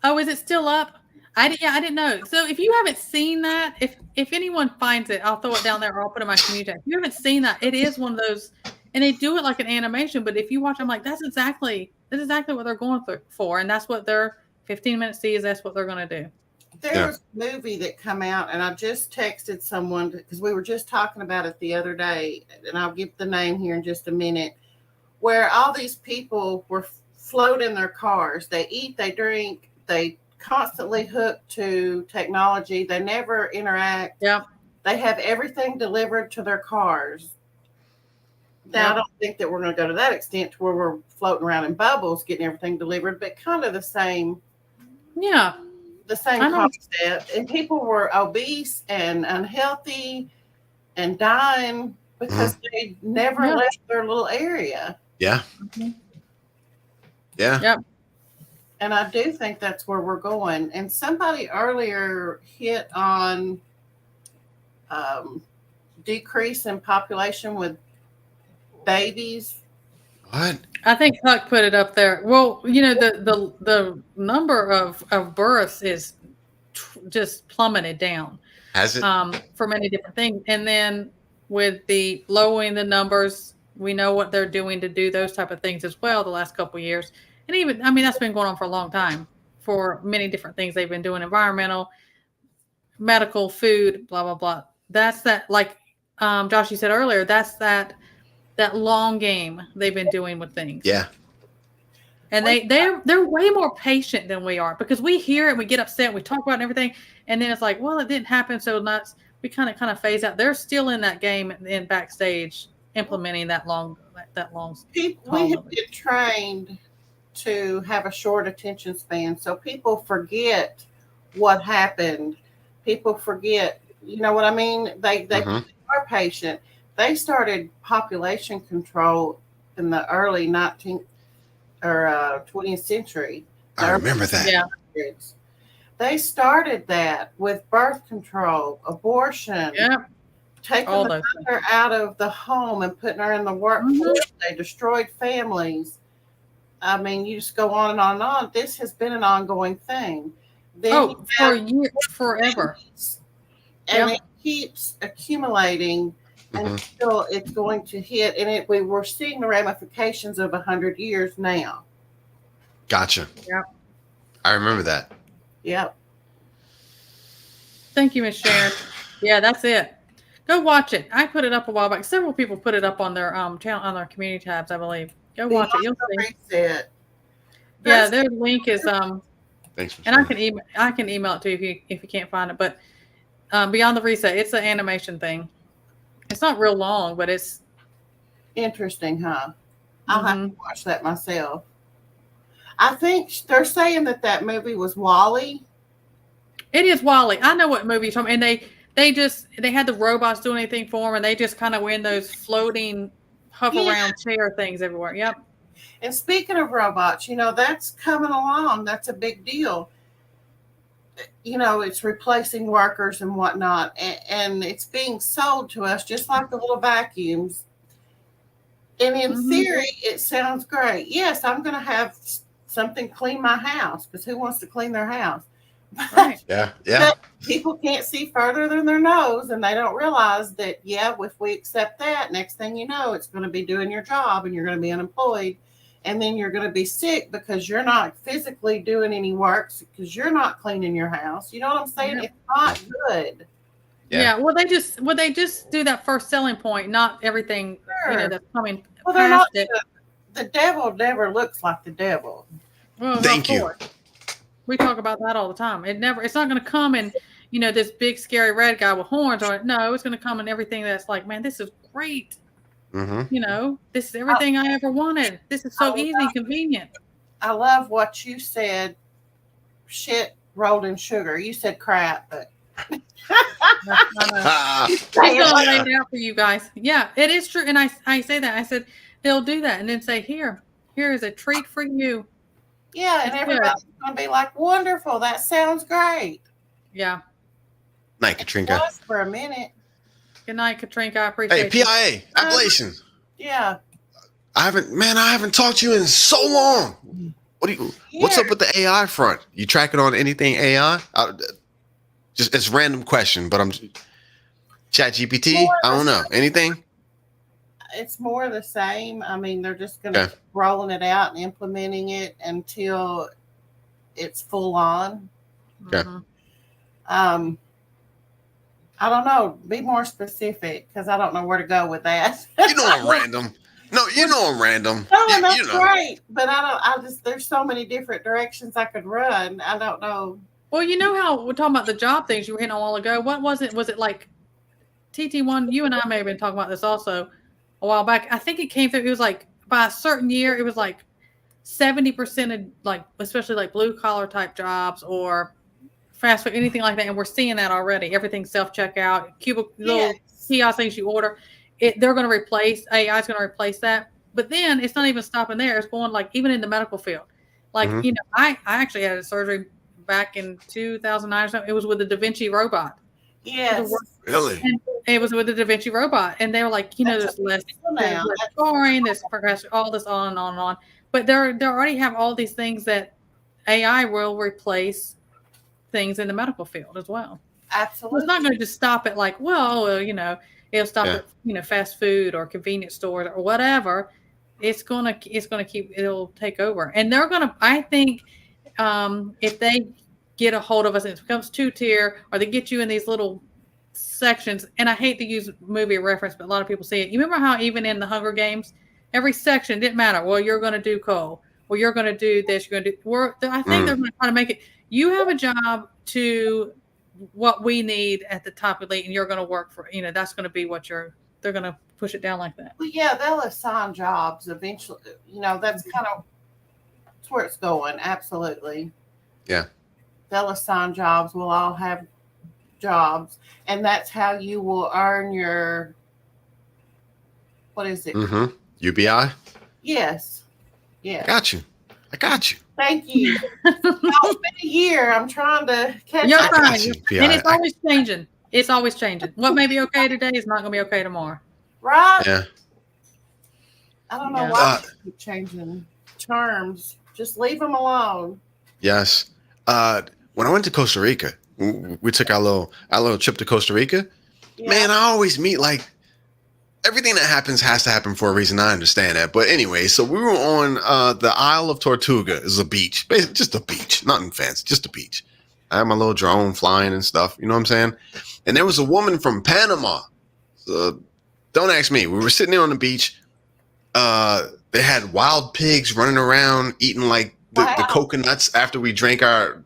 Oh, is it still up? I didn't know. So if you haven't seen that, if anyone finds it, I'll throw it down there or I'll put it in my community. If you haven't seen that, it is one of those, and they do it like an animation. But if you watch, I'm like, that's exactly what they're going for, and that's what their 15-minute sees. That's what they're going to do. There was a movie that come out, and I just texted someone because we were just talking about it the other day, and I'll give the name here in just a minute, where all these people were float in their cars. They eat, they drink, they constantly hook to technology. They never interact. Yeah. They have everything delivered to their cars. Now, I don't think that we're going to go to that extent to where we're floating around in bubbles getting everything delivered, but kind of the same Yeah. concept. And people were obese and unhealthy and dying because they never left their little area. Yeah. Mhm. Yeah. Yep. And I do think that's where we're going. And somebody earlier hit on decrease in population with babies. What? I think Huck put it up there. Well, the number of births is just plummeted down. Has it? For many different things. And then with the lowering the numbers, we know what they're doing to do those type of things as well the last couple of years. And even, I mean, that's been going on for a long time for many different things they've been doing, environmental, medical, food, blah, blah, blah. That's that, like Josh, you said earlier, that's that long game they've been doing with things. Yeah. And they're way more patient than we are, because we hear it, we get upset, we talk about it and everything, and then it's like, well, it didn't happen, so we kind of phase out. They're still in that game in backstage, implementing that long. We have been trained to have a short attention span, so people forget what happened. People forget, you know what I mean? They are patient. They started population control in the early 19th or 20th century. I remember that. Yeah. They started that with birth control, abortion, taking the mother out of the home and putting her in the workforce. They destroyed families. I mean, you just go on and on and on. This has been an ongoing thing. Then for years, forever. And it keeps accumulating until it's going to hit. And we're seeing the ramifications of 100 years now. Gotcha. Yep. I remember that. Yep. Thank you, Miss Sharon. Yeah, that's it. Go watch it. I put it up a while back. Several people put it up on their channel, on their community tabs, I believe. Go watch it. You'll see. Yeah, their link is Thanks for and I can email it to you if you can't find it. But Beyond the Reset, it's an animation thing. It's not real long, but it's interesting, huh? I'll have to watch that myself. I think they're saying that movie was WALL-E. It is WALL-E. I know what movie you're talking about. And they had the robots doing anything for them, and they just kind of were in those floating hover around chair things everywhere. Yep. And speaking of robots, that's coming along. That's a big deal. It's replacing workers and whatnot, and it's being sold to us just like the little vacuums. And in theory, it sounds great. Yes, I'm going to have something clean my house, because who wants to clean their house? Right. Yeah. But people can't see further than their nose, and they don't realize that, if we accept that, next thing you know, it's going to be doing your job, and you're going to be unemployed. And then you're going to be sick because you're not physically doing any work, because you're not cleaning your house. You know what I'm saying? It's not good. Yeah. Well, they just do that first selling point, not everything that's coming past it. The devil never looks like the devil. Well, thank you. We talk about that all the time. It's not going to come in, this big scary red guy with horns on it. No, it's going to come in everything that's like, man, this is great. This is everything I ever wanted. This is so easy and convenient. I love what you said. Shit rolled in sugar. You said crap, but it's all laid out for you guys. Yeah, it is true. And I say that. I said they'll do that and then say, here is a treat for you. Yeah, and everybody's going to be like, wonderful. That sounds great. Yeah. Night, Katrinka. For a minute. Good night, Katrinka. I appreciate you. Hey, PIA, Appalachian. Yeah. I haven't talked to you in so long. What's up with the AI front? You tracking on anything AI? Just it's a random question, but I'm ChatGPT. I don't know. Anything? It's more the same. I mean, they're just going to keep rolling it out and implementing it until it's full on. Okay. I don't know. Be more specific, because I don't know where to go with that. I'm random. No, I'm random. No, and that's great. But there's so many different directions I could run. I don't know. Well, you know how we're talking about the job things you were hitting on a while ago. What was it? Was it like TT1, you and I may have been talking about this also a while back. I think it came through. It was like by a certain year, it was like 70% of like, especially like blue collar type jobs or fast food, anything like that. And we're seeing that already. Everything's self checkout, little kiosk things you order. They're going to replace AI is going to replace that. But then it's not even stopping there. It's going like even in the medical field. Like, you know, I actually had a surgery back in 2009 or something. It was with the Da Vinci robot. Yes. Really? And it was with the Da Vinci robot. And they were like, you know, there's less scoring, there's progression, all this on and on and on. But they already have all these things that AI will replace things in the medical field as well. Absolutely. It's not going to just stop at like, well, you know, it'll stop at, you know, fast food or convenience stores or whatever. It'll take over. And they're going to, I think, if they get a hold of us and it becomes 2-tier, or they get you in these little sections, and I hate to use movie reference, but a lot of people see it. You remember how even in the Hunger Games, every section didn't matter. Well, you're going to do coal. Well, you're going to do this. You're going to do work. I think they're going to try to make it. You have a job to what we need at the top elite, and you're going to work for. You know, that's going to be what they're going to push it down like that. Well, yeah, they'll assign jobs eventually. You know, that's where it's going. Absolutely. Yeah. They'll assign jobs. We'll all have jobs, and that's how you will earn your. What is it? UBI. Yes. Yeah. I got you. Thank you. It's been a year. I'm trying to catch You're up. fine. And it's always changing. It's always changing. What may be okay today is not going to be okay tomorrow. Right? Yeah. I don't know why they keep changing terms. Just leave them alone. Yes. When I went to Costa Rica, we took our little trip to Costa Rica. Yeah. Man, I always meet like everything that happens has to happen for a reason. I understand that. But anyway, so we were on the Isle of Tortuga. It's a beach. Basically, just a beach. Nothing fancy. Just a beach. I had my little drone flying and stuff. You know what I'm saying? And there was a woman from Panama. So don't ask me. We were sitting there on the beach. They had wild pigs running around eating like the coconuts after we drank our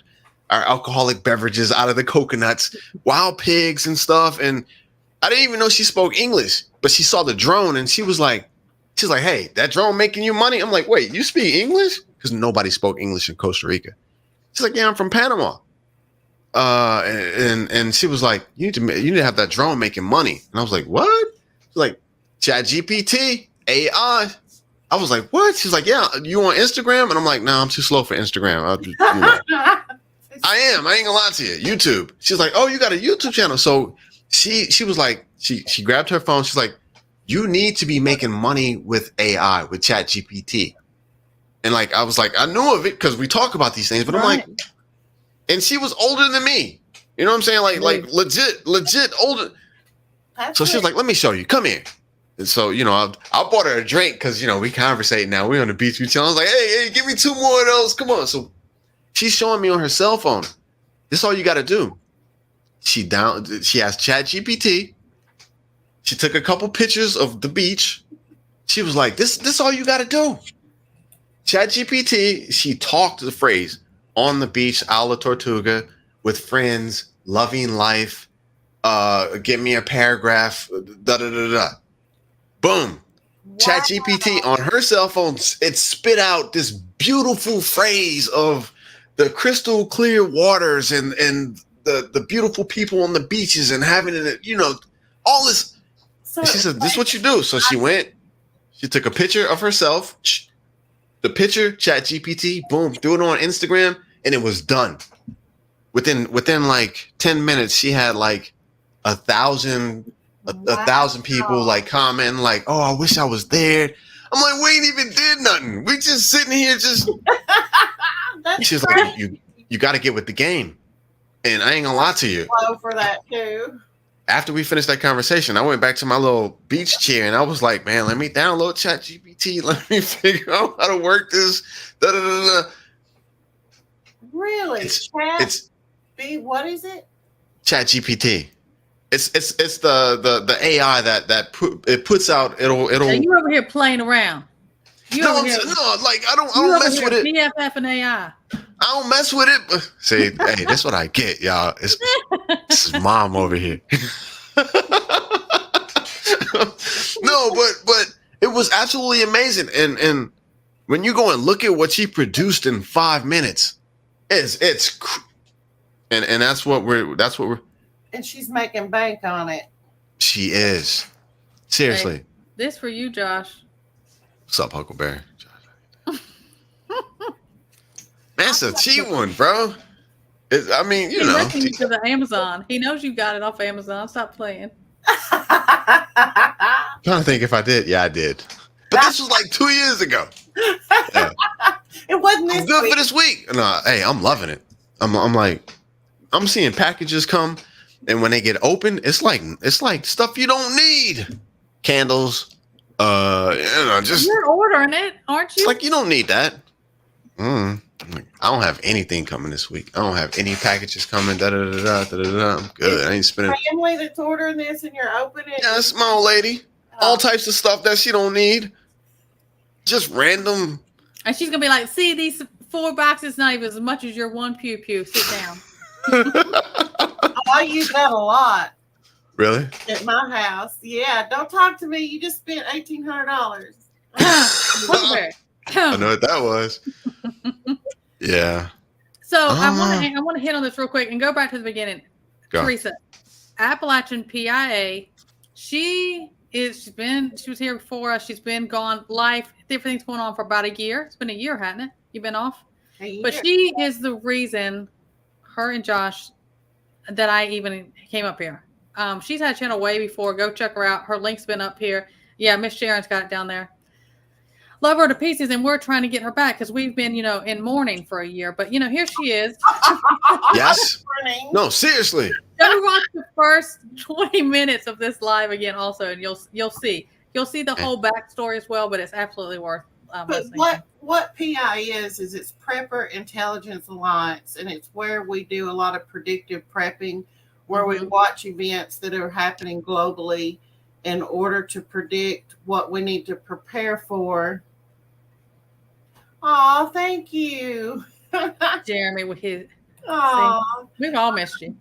alcoholic beverages out of the coconuts. Wild pigs and stuff. And I didn't even know she spoke English, but she saw the drone and she's like, hey, that drone making you money? I'm like, wait, you speak English? Because nobody spoke English in Costa Rica. She's like, yeah, I'm from Panama. And she was like, you need to have that drone making money. And I was like, what? She's like, ChatGPT, AI. I was like, what? She's like, yeah, you on Instagram? And I'm like, no, I'm too slow for Instagram. I am. I ain't gonna lie to you. YouTube. She's like, oh, you got a YouTube channel. So she was like, she grabbed her phone. She's like, you need to be making money with AI, with ChatGPT. And like, I was like, I knew of it because we talk about these things, but I'm like, and she was older than me. You know what I'm saying? Like legit older. So she's like, let me show you. Come here. And so, you know, I bought her a drink because, you know, we conversate now. We're on the beach. We chill. I was like, hey, give me 2 more of those. Come on. So she's showing me on her cell phone. This is all you got to do. She asked ChatGPT. She took a couple pictures of the beach. She was like, this is all you got to do. ChatGPT, she talked the phrase on the beach, Isle of Tortuga, with friends, loving life, get me a paragraph, da-da-da-da. Boom. Wow. ChatGPT on her cell phone, it spit out this beautiful phrase of the crystal clear waters and the beautiful people on the beaches and having it, you know, all this. So she said, this is what you do. So she went, she took a picture of herself, the picture, ChatGPT, boom, threw it on Instagram, and it was done. Within like 10 minutes, she had like 1,000 people like commenting like, oh, I wish I was there. I'm like, we ain't even did nothing. We just sitting here just. She's like, you got to get with the game. And I ain't gonna lie to you. For that too. After we finished that conversation, I went back to my little beach chair and I was like, man, let me download ChatGPT. Let me figure out how to work this. Da, da, da, da. Really? What is it? ChatGPT. It's the AI that puts out it'll. Now you over here playing around. Like I don't mess with it. BFF and AI. I don't mess with it. But see, hey, that's what I get, y'all. This is mom over here. No, but it was absolutely amazing. And when you go and look at what she produced in 5 minutes, and that's what we're And she's making bank on it. she is. Seriously. Hey, this for you, Josh. What's up, Huckleberry? That's a cheap one, bro. I mean, you He know. listened to the Amazon. He knows you got it off Amazon. Stop playing. I'm trying to think if I did. Yeah, I did. But this was like 2 years ago. Yeah. It wasn't this I'm good week. for this week. No, hey, I'm loving it. I'm like, I'm seeing packages come, and when they get open, it's like stuff you don't need. Candles, just You're ordering it, aren't it's you? like you don't need that. I'm like, I don't have anything coming this week. I don't have any packages coming. I'm good. I ain't spending. Family that's ordering this and you're opening it. Yeah, that's my old lady. All types of stuff that she don't need. Just random. And she's gonna be like, "See, these 4 boxes not even as much as your 1 pew pew. Sit down." Oh, I use that a lot Really? at my house. Yeah, don't talk to me. You just spent $1,800. Huckleberry. I know what that was. Yeah. So I want to hit on this real quick and go back to the beginning. Go. Teresa, Appalachian PIA. She was here before us. She's been gone. Life, different things going on for about a year. It's been a year, hasn't it? You've been off. But she is the reason, her and Josh, that I even came up here. She's had a channel way before. Go check her out. Her link's been up here. Yeah, Miss Sharon's got it down there. Love her to pieces, and we're trying to get her back because we've been, in mourning for a year. But here she is. Yes. No, seriously. Go watch the first 20 minutes of this live again, also, and you'll see the whole backstory as well. But it's absolutely worth But listening. what PI is it's Prepper Intelligence Alliance, and it's where we do a lot of predictive prepping, where we watch events that are happening globally in order to predict what we need to prepare for. Oh, thank you. Jeremy with his. Oh, We've all missed you,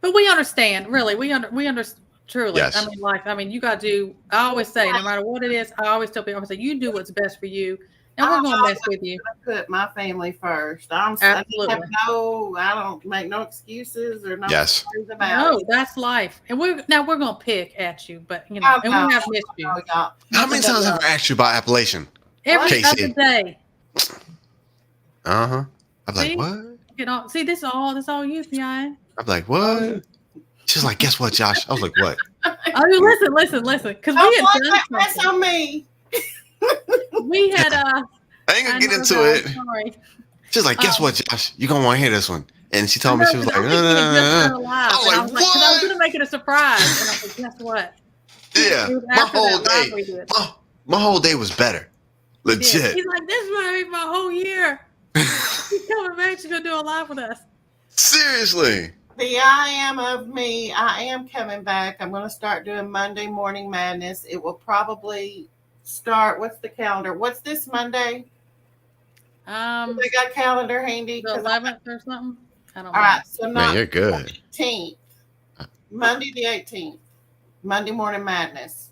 but we understand. Really, we understand. Truly, Yes. I mean, you got to do. I always say, no matter what it is, I always tell people, I say, you do what's best for you, and we're gonna mess with you. I put my family first. Absolutely. I don't make no excuses or no Yes. stories about No, it. that's life, and we're gonna pick at you, but and we know. have missed you Oh, y'all. How many times have I asked you about Appalachian? every Casey. other day. I'm like, See? what? See, this all you, PI. I'm like, what? She's like, guess what, Josh? I was like, what? Oh, listen, because we Don't had like done that mess something. on me. We had I ain't gonna get know, into guys, it. Sorry. She's like, guess what, Josh? You're gonna want to hear this one. And she told me, she was like, I I was was like, like, 'cause I was what? gonna make it a surprise, and I was like, guess what? Yeah, It was my after whole that live day, we did. my whole day was better. Yeah. Legit. He's like, this is what I made my whole year. She's coming back. She's gonna do a live with us. Seriously. The I am of me. I am coming back. I'm going to start doing Monday Morning Madness. It will probably start. What's the calendar? What's this Monday? They got a calendar handy. The 11th or something. I don't know. All right. So Man, not you're good. 18th. Monday the 18th. Monday Morning Madness.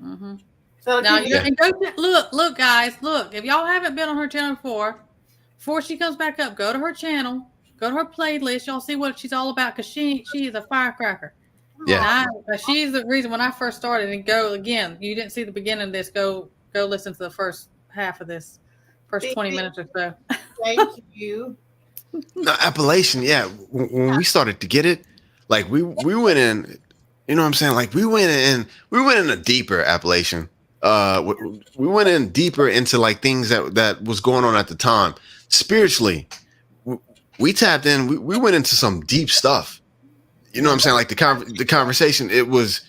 Mm-hmm. So Now, you and look, guys, look. If y'all haven't been on her channel before she comes back up, go to her channel, go to her playlist. Y'all see what she's all about because she is a firecracker. Yeah. And she's the reason when I first started. And go again. You didn't see the beginning of this. Go listen to the first half of this, first 20 minutes or so. Thank you. No, Appalachian, yeah. When we started to get it, like we went in, you know what I'm saying? Like we went in a deeper Appalachian. We went in deeper into like things that was going on at the time. Spiritually, we tapped in. We went into some deep stuff. You know what I'm saying? Like the conversation. It was,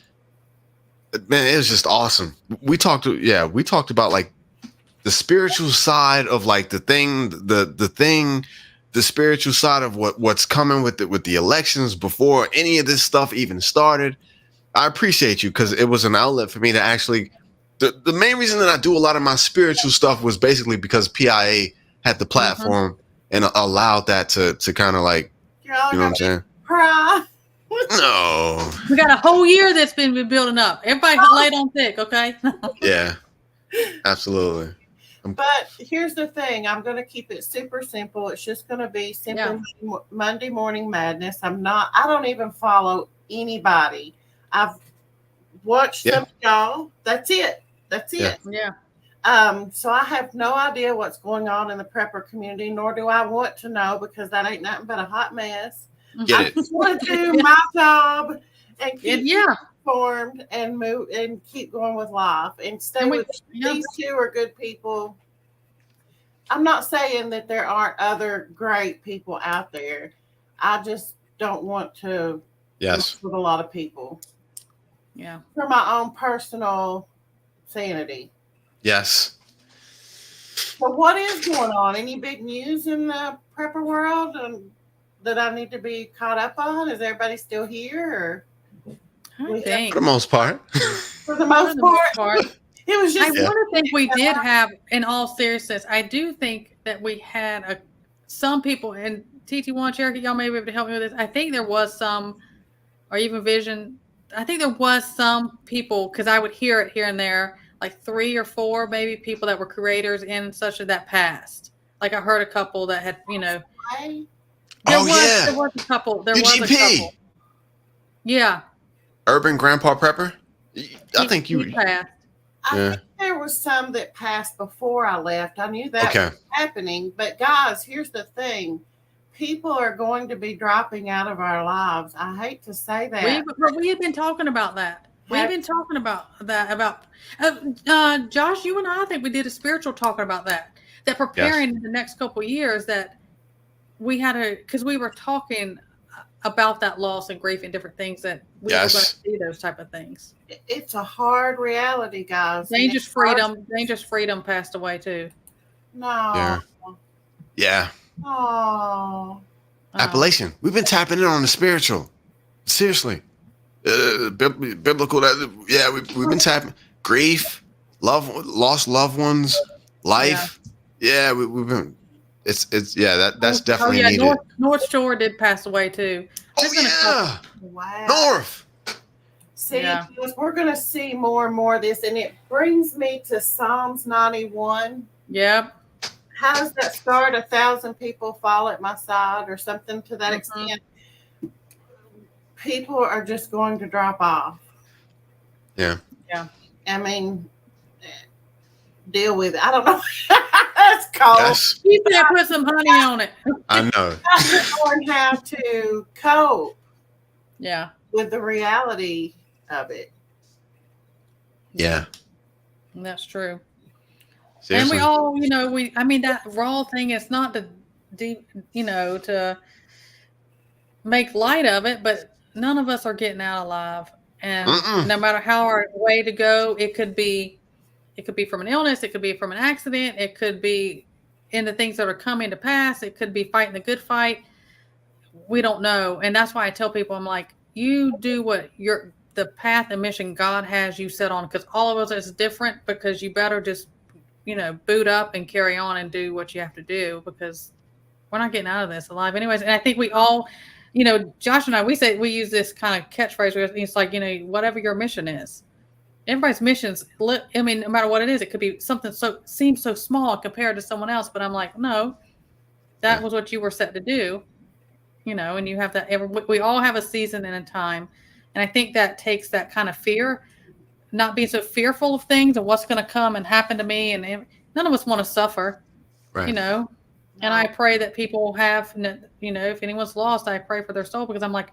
man. It was just awesome. We talked about like the spiritual side of like the spiritual side of what's coming with the elections before any of this stuff even started. I appreciate you because it was an outlet for me to actually. The main reason that I do a lot of my spiritual stuff was basically because PIA had the platform and allowed that to kind of like, You're all you know what I'm gonna saying? cry. No. We got a whole year that's been building up. Everybody laid on thick, okay? Yeah. Absolutely. But here's the thing. I'm going to keep it super simple. It's just going to be simply Monday Morning Madness. I don't even follow anybody. I've watched some of y'all. That's it. Yeah. So I have no idea what's going on in the prepper community, nor do I want to know, because that ain't nothing but a hot mess. Get I just want to do my job and keep informed and move and keep going with life and stay with these two are good people. I'm not saying that there aren't other great people out there. I just don't want to mess with a lot of people. Yeah. For my own personal sanity. Yes. So what is going on? Any big news in the prepper world that I need to be caught up on? Is everybody still here? I think. For the most part. For the most part. It was just. I want to think we did have, in all seriousness, I do think that we had some people, and TT1 Cherokee, y'all may be able to help me with this. I think there was some, or even Vision, I think there was some people, because I would hear it here and there, like 3 or 4 maybe people that were creators in such that passed. Like I heard a couple that had, there was a couple. There was a couple. Yeah. Urban Grandpa Prepper? I think you passed. I think there was some that passed before I left. I knew that was happening. But guys, here's the thing. People are going to be dropping out of our lives. I hate to say that. We had been talking about that. We've been talking about that. Josh, you and I think we did a spiritual talking about that. That preparing the next couple of years that we had because we were talking about that loss and grief and different things that we were going to see those type of things. It's a hard reality, guys. Dangerous Freedom passed away too. No. Yeah. Oh. Appellation. We've been tapping in on the spiritual. Seriously. Biblical. We've been tapping. Grief, lost loved ones, life. Yeah, we've been. It's that's definitely needed. North Shore did pass away too. Wow. North. See, we're going to see more and more of this, and it brings me to Psalms 91. Yep. How does that start? 1,000 people fall at my side, or something to that extent. People are just going to drop off. Yeah. Yeah. I mean, deal with it. I don't know. That's cold. Yes. You said put some honey on it. I know. Learn how to cope. Yeah. With the reality of it. Yeah. That's true. Seriously. And we all, that raw thing is not to make light of it, but none of us are getting out alive. And no matter how our way to go, it could be from an illness, it could be from an accident, it could be in the things that are coming to pass, it could be fighting the good fight. We don't know. And that's why I tell people, I'm like, you do what the path and mission God has you set on, because all of us is different, because you better just, boot up and carry on and do what you have to do, because we're not getting out of this alive anyways. And I think we all, Josh and I, we use this kind of catchphrase where it's like, whatever your mission is. Everybody's missions, no matter what it is, it could be something seems so small compared to someone else, but I'm like, no, that was what you were set to do, and you have that. We all have a season and a time, and I think that takes that kind of fear, not being so fearful of things and what's going to come and happen to me, and none of us want to suffer, right. And I pray that people have, if anyone's lost, I pray for their soul, because I'm like,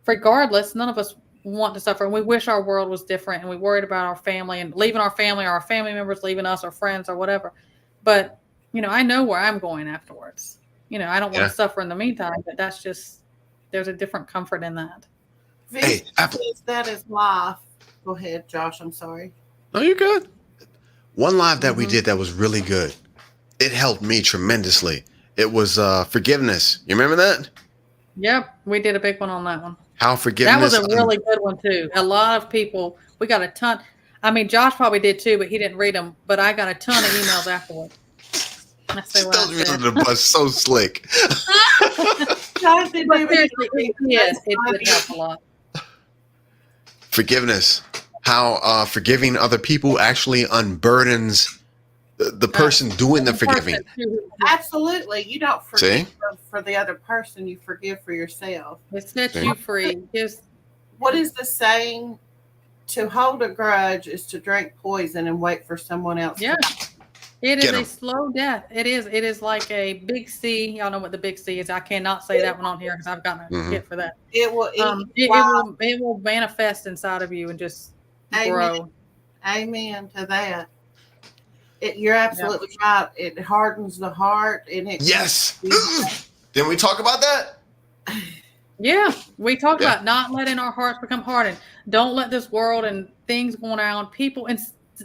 regardless, none of us want to suffer, and we wish our world was different, and we worried about our family and leaving our family, or our family members leaving us, or friends, or whatever. But I know where I'm going afterwards. I don't want to suffer in the meantime, but that's just, there's a different comfort in that. That is life. Go ahead, Josh. I'm sorry. No, you're good. One live that we did that was really good. It helped me tremendously. It was forgiveness. You remember that? Yep, we did a big one on that one. How forgiveness. That was a really good one too. A lot of people, we got a ton. Josh probably did too, but he didn't read them. But I got a ton of emails afterwards. I say She what I throws me said. under the bus so slick. Guys, did But we- seriously, yes, it did help a lot. Forgiveness. How forgiving other people actually unburdens the person doing the forgiving. Absolutely. You don't forgive See? for the other person, you forgive for yourself. It sets See? you free. Just What is the saying? To hold a grudge is to drink poison and wait for someone else. yeah. It is Get a 'em. slow death. It is. It is like a big C. Y'all know what the big C is. I cannot say that one on here because I've gotten a Mhm. hit for that. It will eat It will manifest inside of you and just Amen. grow. Amen to that. You're absolutely right. It hardens the heart and it Yes. Didn't we talk about that? Yeah, we talked Yeah. about not letting our hearts become hardened. Don't let this world and things going on, people, and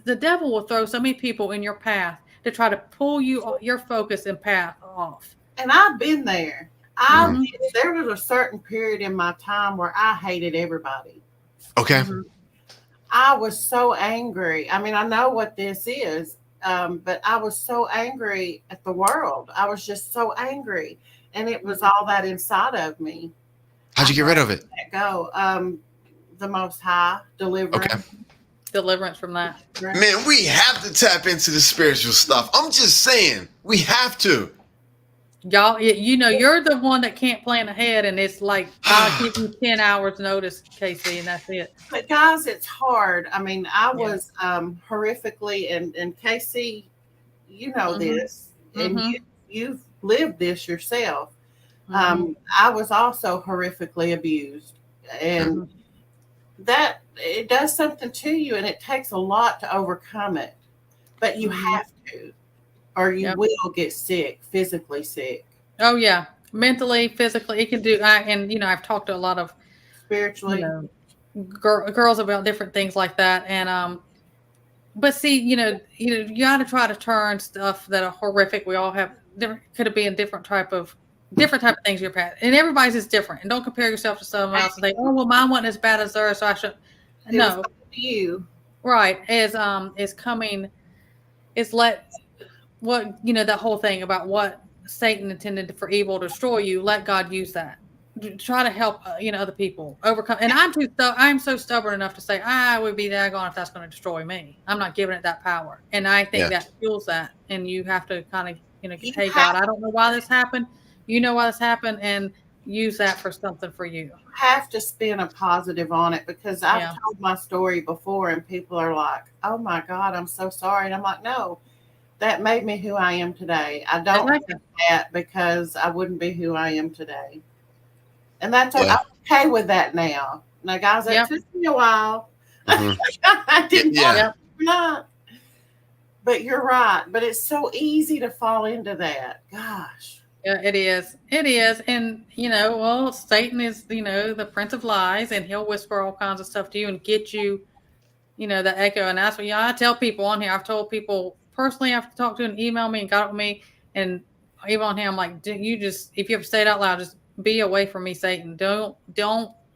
the devil will throw so many people in your path to try to pull your focus and path off. And I've been there. Mhm. There was a certain period in my time where I hated everybody. Okay. Mhm. I was so angry. I mean, I know what this is, but I was so angry at the world. I was just so angry. And it was all that inside of me. How'd you get rid of it? Let go. The Most High, deliverance. Okay. Deliverance from that. Man, we have to tap into the spiritual stuff. I'm just saying, we have to. Y'all, you know, you're the one that can't plan ahead, and it's like, I'll give you 10 hours notice, Casey, and that's it. But guys, it's hard. I mean, I was horrifically, and Casey, you know Mhm. this, and Mhm. you've lived this yourself. Mhm. I was also horrifically abused, and Mhm. that it does something to you, and it takes a lot to overcome it. But you Mhm. have to, or you Yep. will get sick, physically sick, Oh yeah, mentally, physically, it can do. And you know, I've talked to a lot of spiritually. girls about different things like that, and but see, you got to try to turn stuff that are horrific. We all have different, could have been different type of things you're past, and everybody's is different. And don't compare yourself to someone else and say, oh well, mine wasn't as bad as theirs, so I should. It was No, up to you. right? Is coming, is let what that whole thing about what Satan intended for evil to destroy you. Let God use that. Try to help other people overcome. And I'm so stubborn enough to say I would be daggone if that's going to destroy me. I'm not giving it that power. And I think that fuels that. And you have to kind of hey God, I don't know why this happened. You know why this happened, and use that for something for you. Have to spin a positive on it, because I've told my story before and people are like, oh my God, I'm so sorry. And I'm like, no, that made me who I am today. I don't do that because I wouldn't be who I am today. And I'm okay with that now. Now, guys, that took me a while. Mhm. I didn't want Yeah. to not. But you're right. But it's so easy to fall into that. Gosh. Yeah, it is. It is. And, well, Satan is, the prince of lies, and he'll whisper all kinds of stuff to you and get you, the echo. And that's what, I tell people on here. I've told people personally, I've talked to and email me and got with me. And even on here, I'm like, you just, if you ever say it out loud, just be away from me, Satan. Don't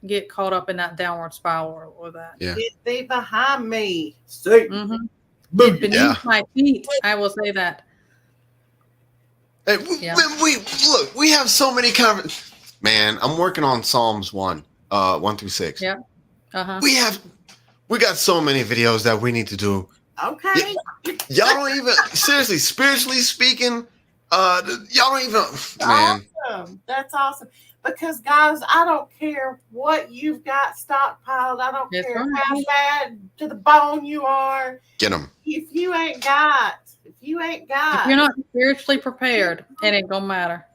get caught up in that downward spiral or that. Yeah. Get thee behind me, Satan. Mm-hmm. Get beneath my feet. I will say that. Hey, we look. We have so many Man, I'm working on Psalms 1 through 6. Yeah. Uh-huh. We got so many videos that we need to do. Okay. Y'all don't even seriously, spiritually speaking. Y'all don't even. Man, awesome. That's awesome. Because guys, I don't care what you've got stockpiled. I don't care how bad to the bone you are. Get them. If you ain't got, if you're not spiritually prepared, it ain't gonna matter.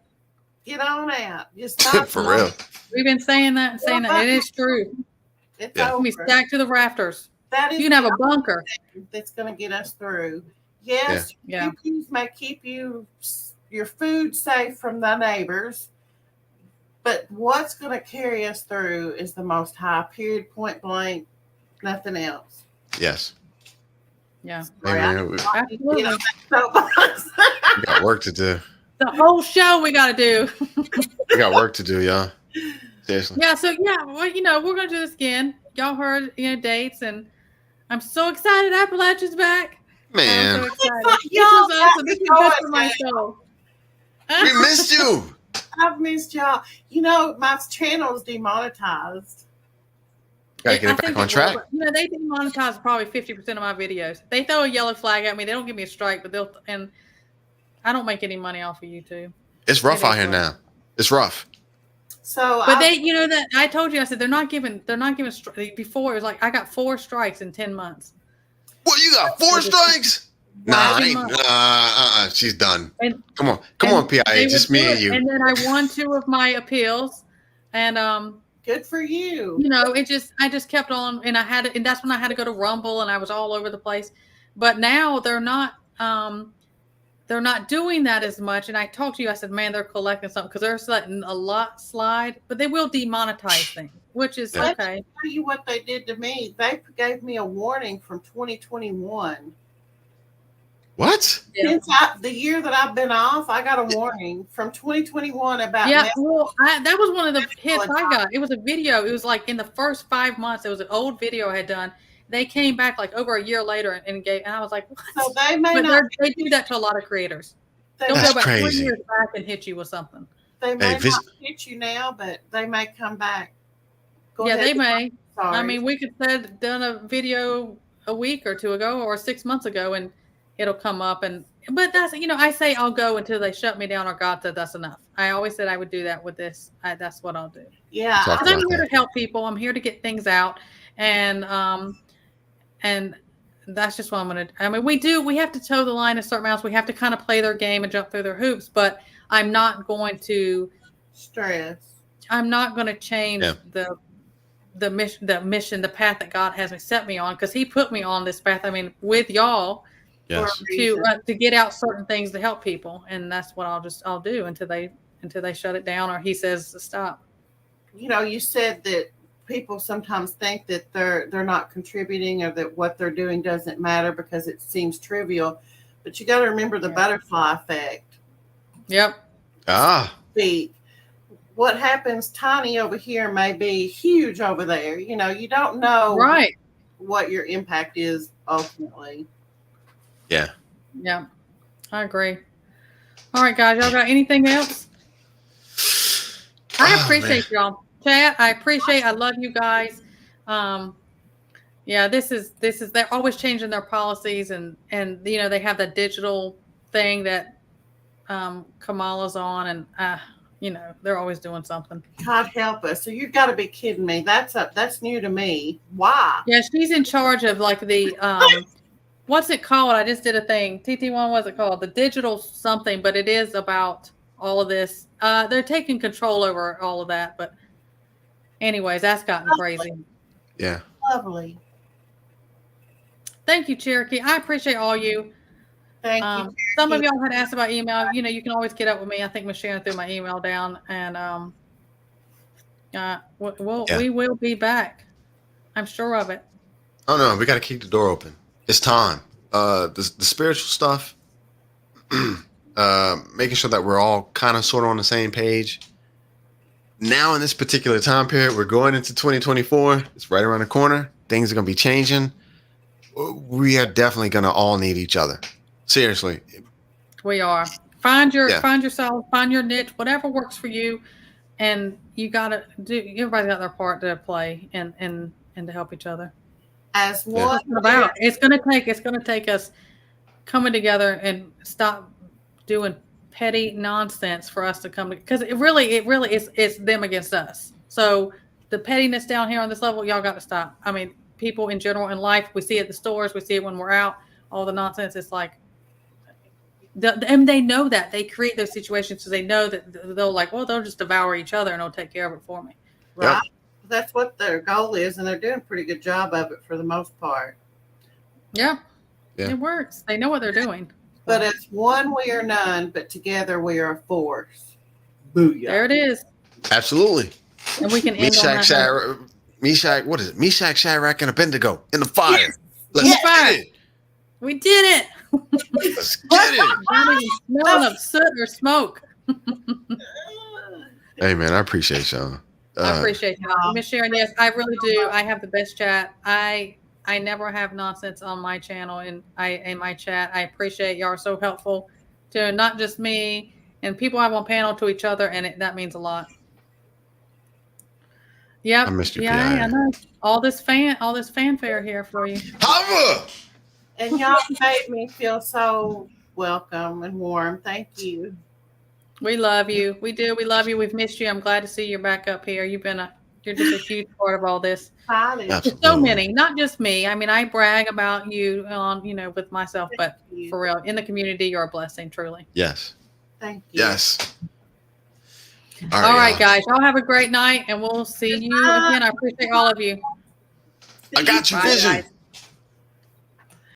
Get on out. Just stop. For real. We've been saying that. It is true. It's over. We stacked to the rafters. That is, you can have a bunker. That's going to get us through. Yes, UPs may keep your food safe from the neighbors, but what's going to carry us through is the Most High. Period. Point blank. Nothing else. Yes. Yeah. Absolutely. We got work to do. The whole show we got to do. We got work to do, y'all. Seriously. Yeah. So well, we're gonna do this again. Y'all heard, dates, and I'm so excited. Appalachia's back. Man, I'm so excited. Y'all This was got awesome. This me is good for going my now. soul. we missed you. I've missed y'all. You know, my channel is demonetized. Gotta get I it back think on it track. will, but, they demonetize probably 50% of my videos. They throw a yellow flag at me. They don't give me a strike, but and I don't make any money off of YouTube. It's rough It out is here rough. now. It's rough. So But I, that I told you, I said they're not giving before it was like I got 4 strikes in 10 months. What, you got 4 strikes? Nah, she's done. And, Come on, they PIA, just would me do and it, you. And then I won 2 of my appeals, and good for you. I just kept on, and that's when I had to go to Rumble, and I was all over the place. But now they're not doing that as much. And I talked to you, I said, man, they're collecting something because they're letting a lot slide, but they will demonetize things, which is Yeah. okay. Tell you what they did to me. They gave me a warning from 2021. What? Yeah. Since the year that I've been off, I got a warning from 2021 about Yeah, well, that was one of the hits I got. It was a video. It was like in the first 5 months. It was an old video I had done. They came back like over a year later and I was like, what? So they may But not. they do that to a lot of creators. They, They'll That's go back 3 crazy. years back and hit you with something. they may Hey, not hit you now, but they may come back. Go ahead. They may. Sorry. I mean, we could have done a video a week or 2 ago or 6 months ago, and it'll come up. But that's, I say I'll go until they shut me down or God said that's enough. I always said I would do that with this. That's what I'll do. yeah. Talk Because I'm about here that. to help people. I'm here to get things out, and that's just what I'm gonna. I mean, we have to toe the line in certain amounts. We have to kind of play their game and jump through their hoops. But I'm not going to. Stress. I'm not going to change Yeah. the mission, the path that God has set me on, because He put me on this path. I mean, with y'all Yes. to get out certain things to help people, and that's what I'll do until they shut it down or He says to stop. You said that people sometimes think that they're not contributing or that what they're doing doesn't matter because it seems trivial, but you got to remember the butterfly effect. Yep. What happens tiny over here may be huge over there. You don't know Right. what your impact is ultimately. Yeah. Yeah. I agree. All right, guys. Y'all got anything else? I appreciate y'all. Chat, I love you guys. This is they're always changing their policies and they have that digital thing that Kamala's on, and they're always doing something. God help us. So you've got to be kidding me. That's new to me. Why? Yeah, she's in charge of like the what's it called? I just did a thing. TT1, what's it called? The digital something, but it is about all of this. They're taking control over all of that, but anyways, that's gotten crazy. Yeah. Lovely. Thank you, Cherokee. I appreciate all you. Thank you. Some of y'all had asked about email. You can always get up with me. I think Miss Sharon threw my email down, and we will be back. I'm sure of it. Oh no, we got to keep the door open. It's time. The spiritual stuff, making sure that we're all kind of sort of on the same page. Now in this particular time period, we're going into 2024. It's right around the corner. Things are going to be changing. We are definitely going to all need each other. Seriously. We are. Find yourself, find your niche, whatever works for you, and you gotta do. Everybody's got their part to play, and to help each other. As one, it's gonna take us coming together and stop doing petty nonsense for us to come to, because it really is, it's them against us. So the pettiness down here on this level, y'all got to stop. I mean, people in general in life, we see it at the stores, we see it when we're out, all the nonsense. It's like, and they know that they create those situations because they know that they'll just devour each other and they'll take care of it for me. right? Yep. That's what their goal is, and they're doing a pretty good job of it for the most part. Yeah. Yeah. It works. They know what they're doing. But it's one we are none, but together we are a force. Booyah. There it is. Absolutely. And we can end on that. Meshach, what is it? Meshach, Shadrach, and Abednego in the fire. Yes. Let's Yes. get it. We did it. Let's get it. Not even smelling of soot or smoke. Hey man, I appreciate y'all. I appreciate y'all. Miss Sharon, yes, I really do. I have the best chat. I I never have nonsense on my channel and in my chat. I appreciate y'all are so helpful to not just me and people I have on panel to each other, and that means a lot. Yep. I missed you, Yeah, PIA. I know. All this fanfare here for you. Hava! And y'all made me feel so welcome and warm. Thank you. We love you. We do. We love you. We've missed you. I'm glad to see you're back up here. You're just a huge part of all this. Holly, Absolutely. So many, not just me. I mean, I brag about you on, with myself, but you. for real, in the community, you're a blessing, truly. Yes. Thank you. Yes. All right, y'all. guys. Y'all have a great night, and we'll see you again. I appreciate all of you. I got you, Bye, Vision. guys.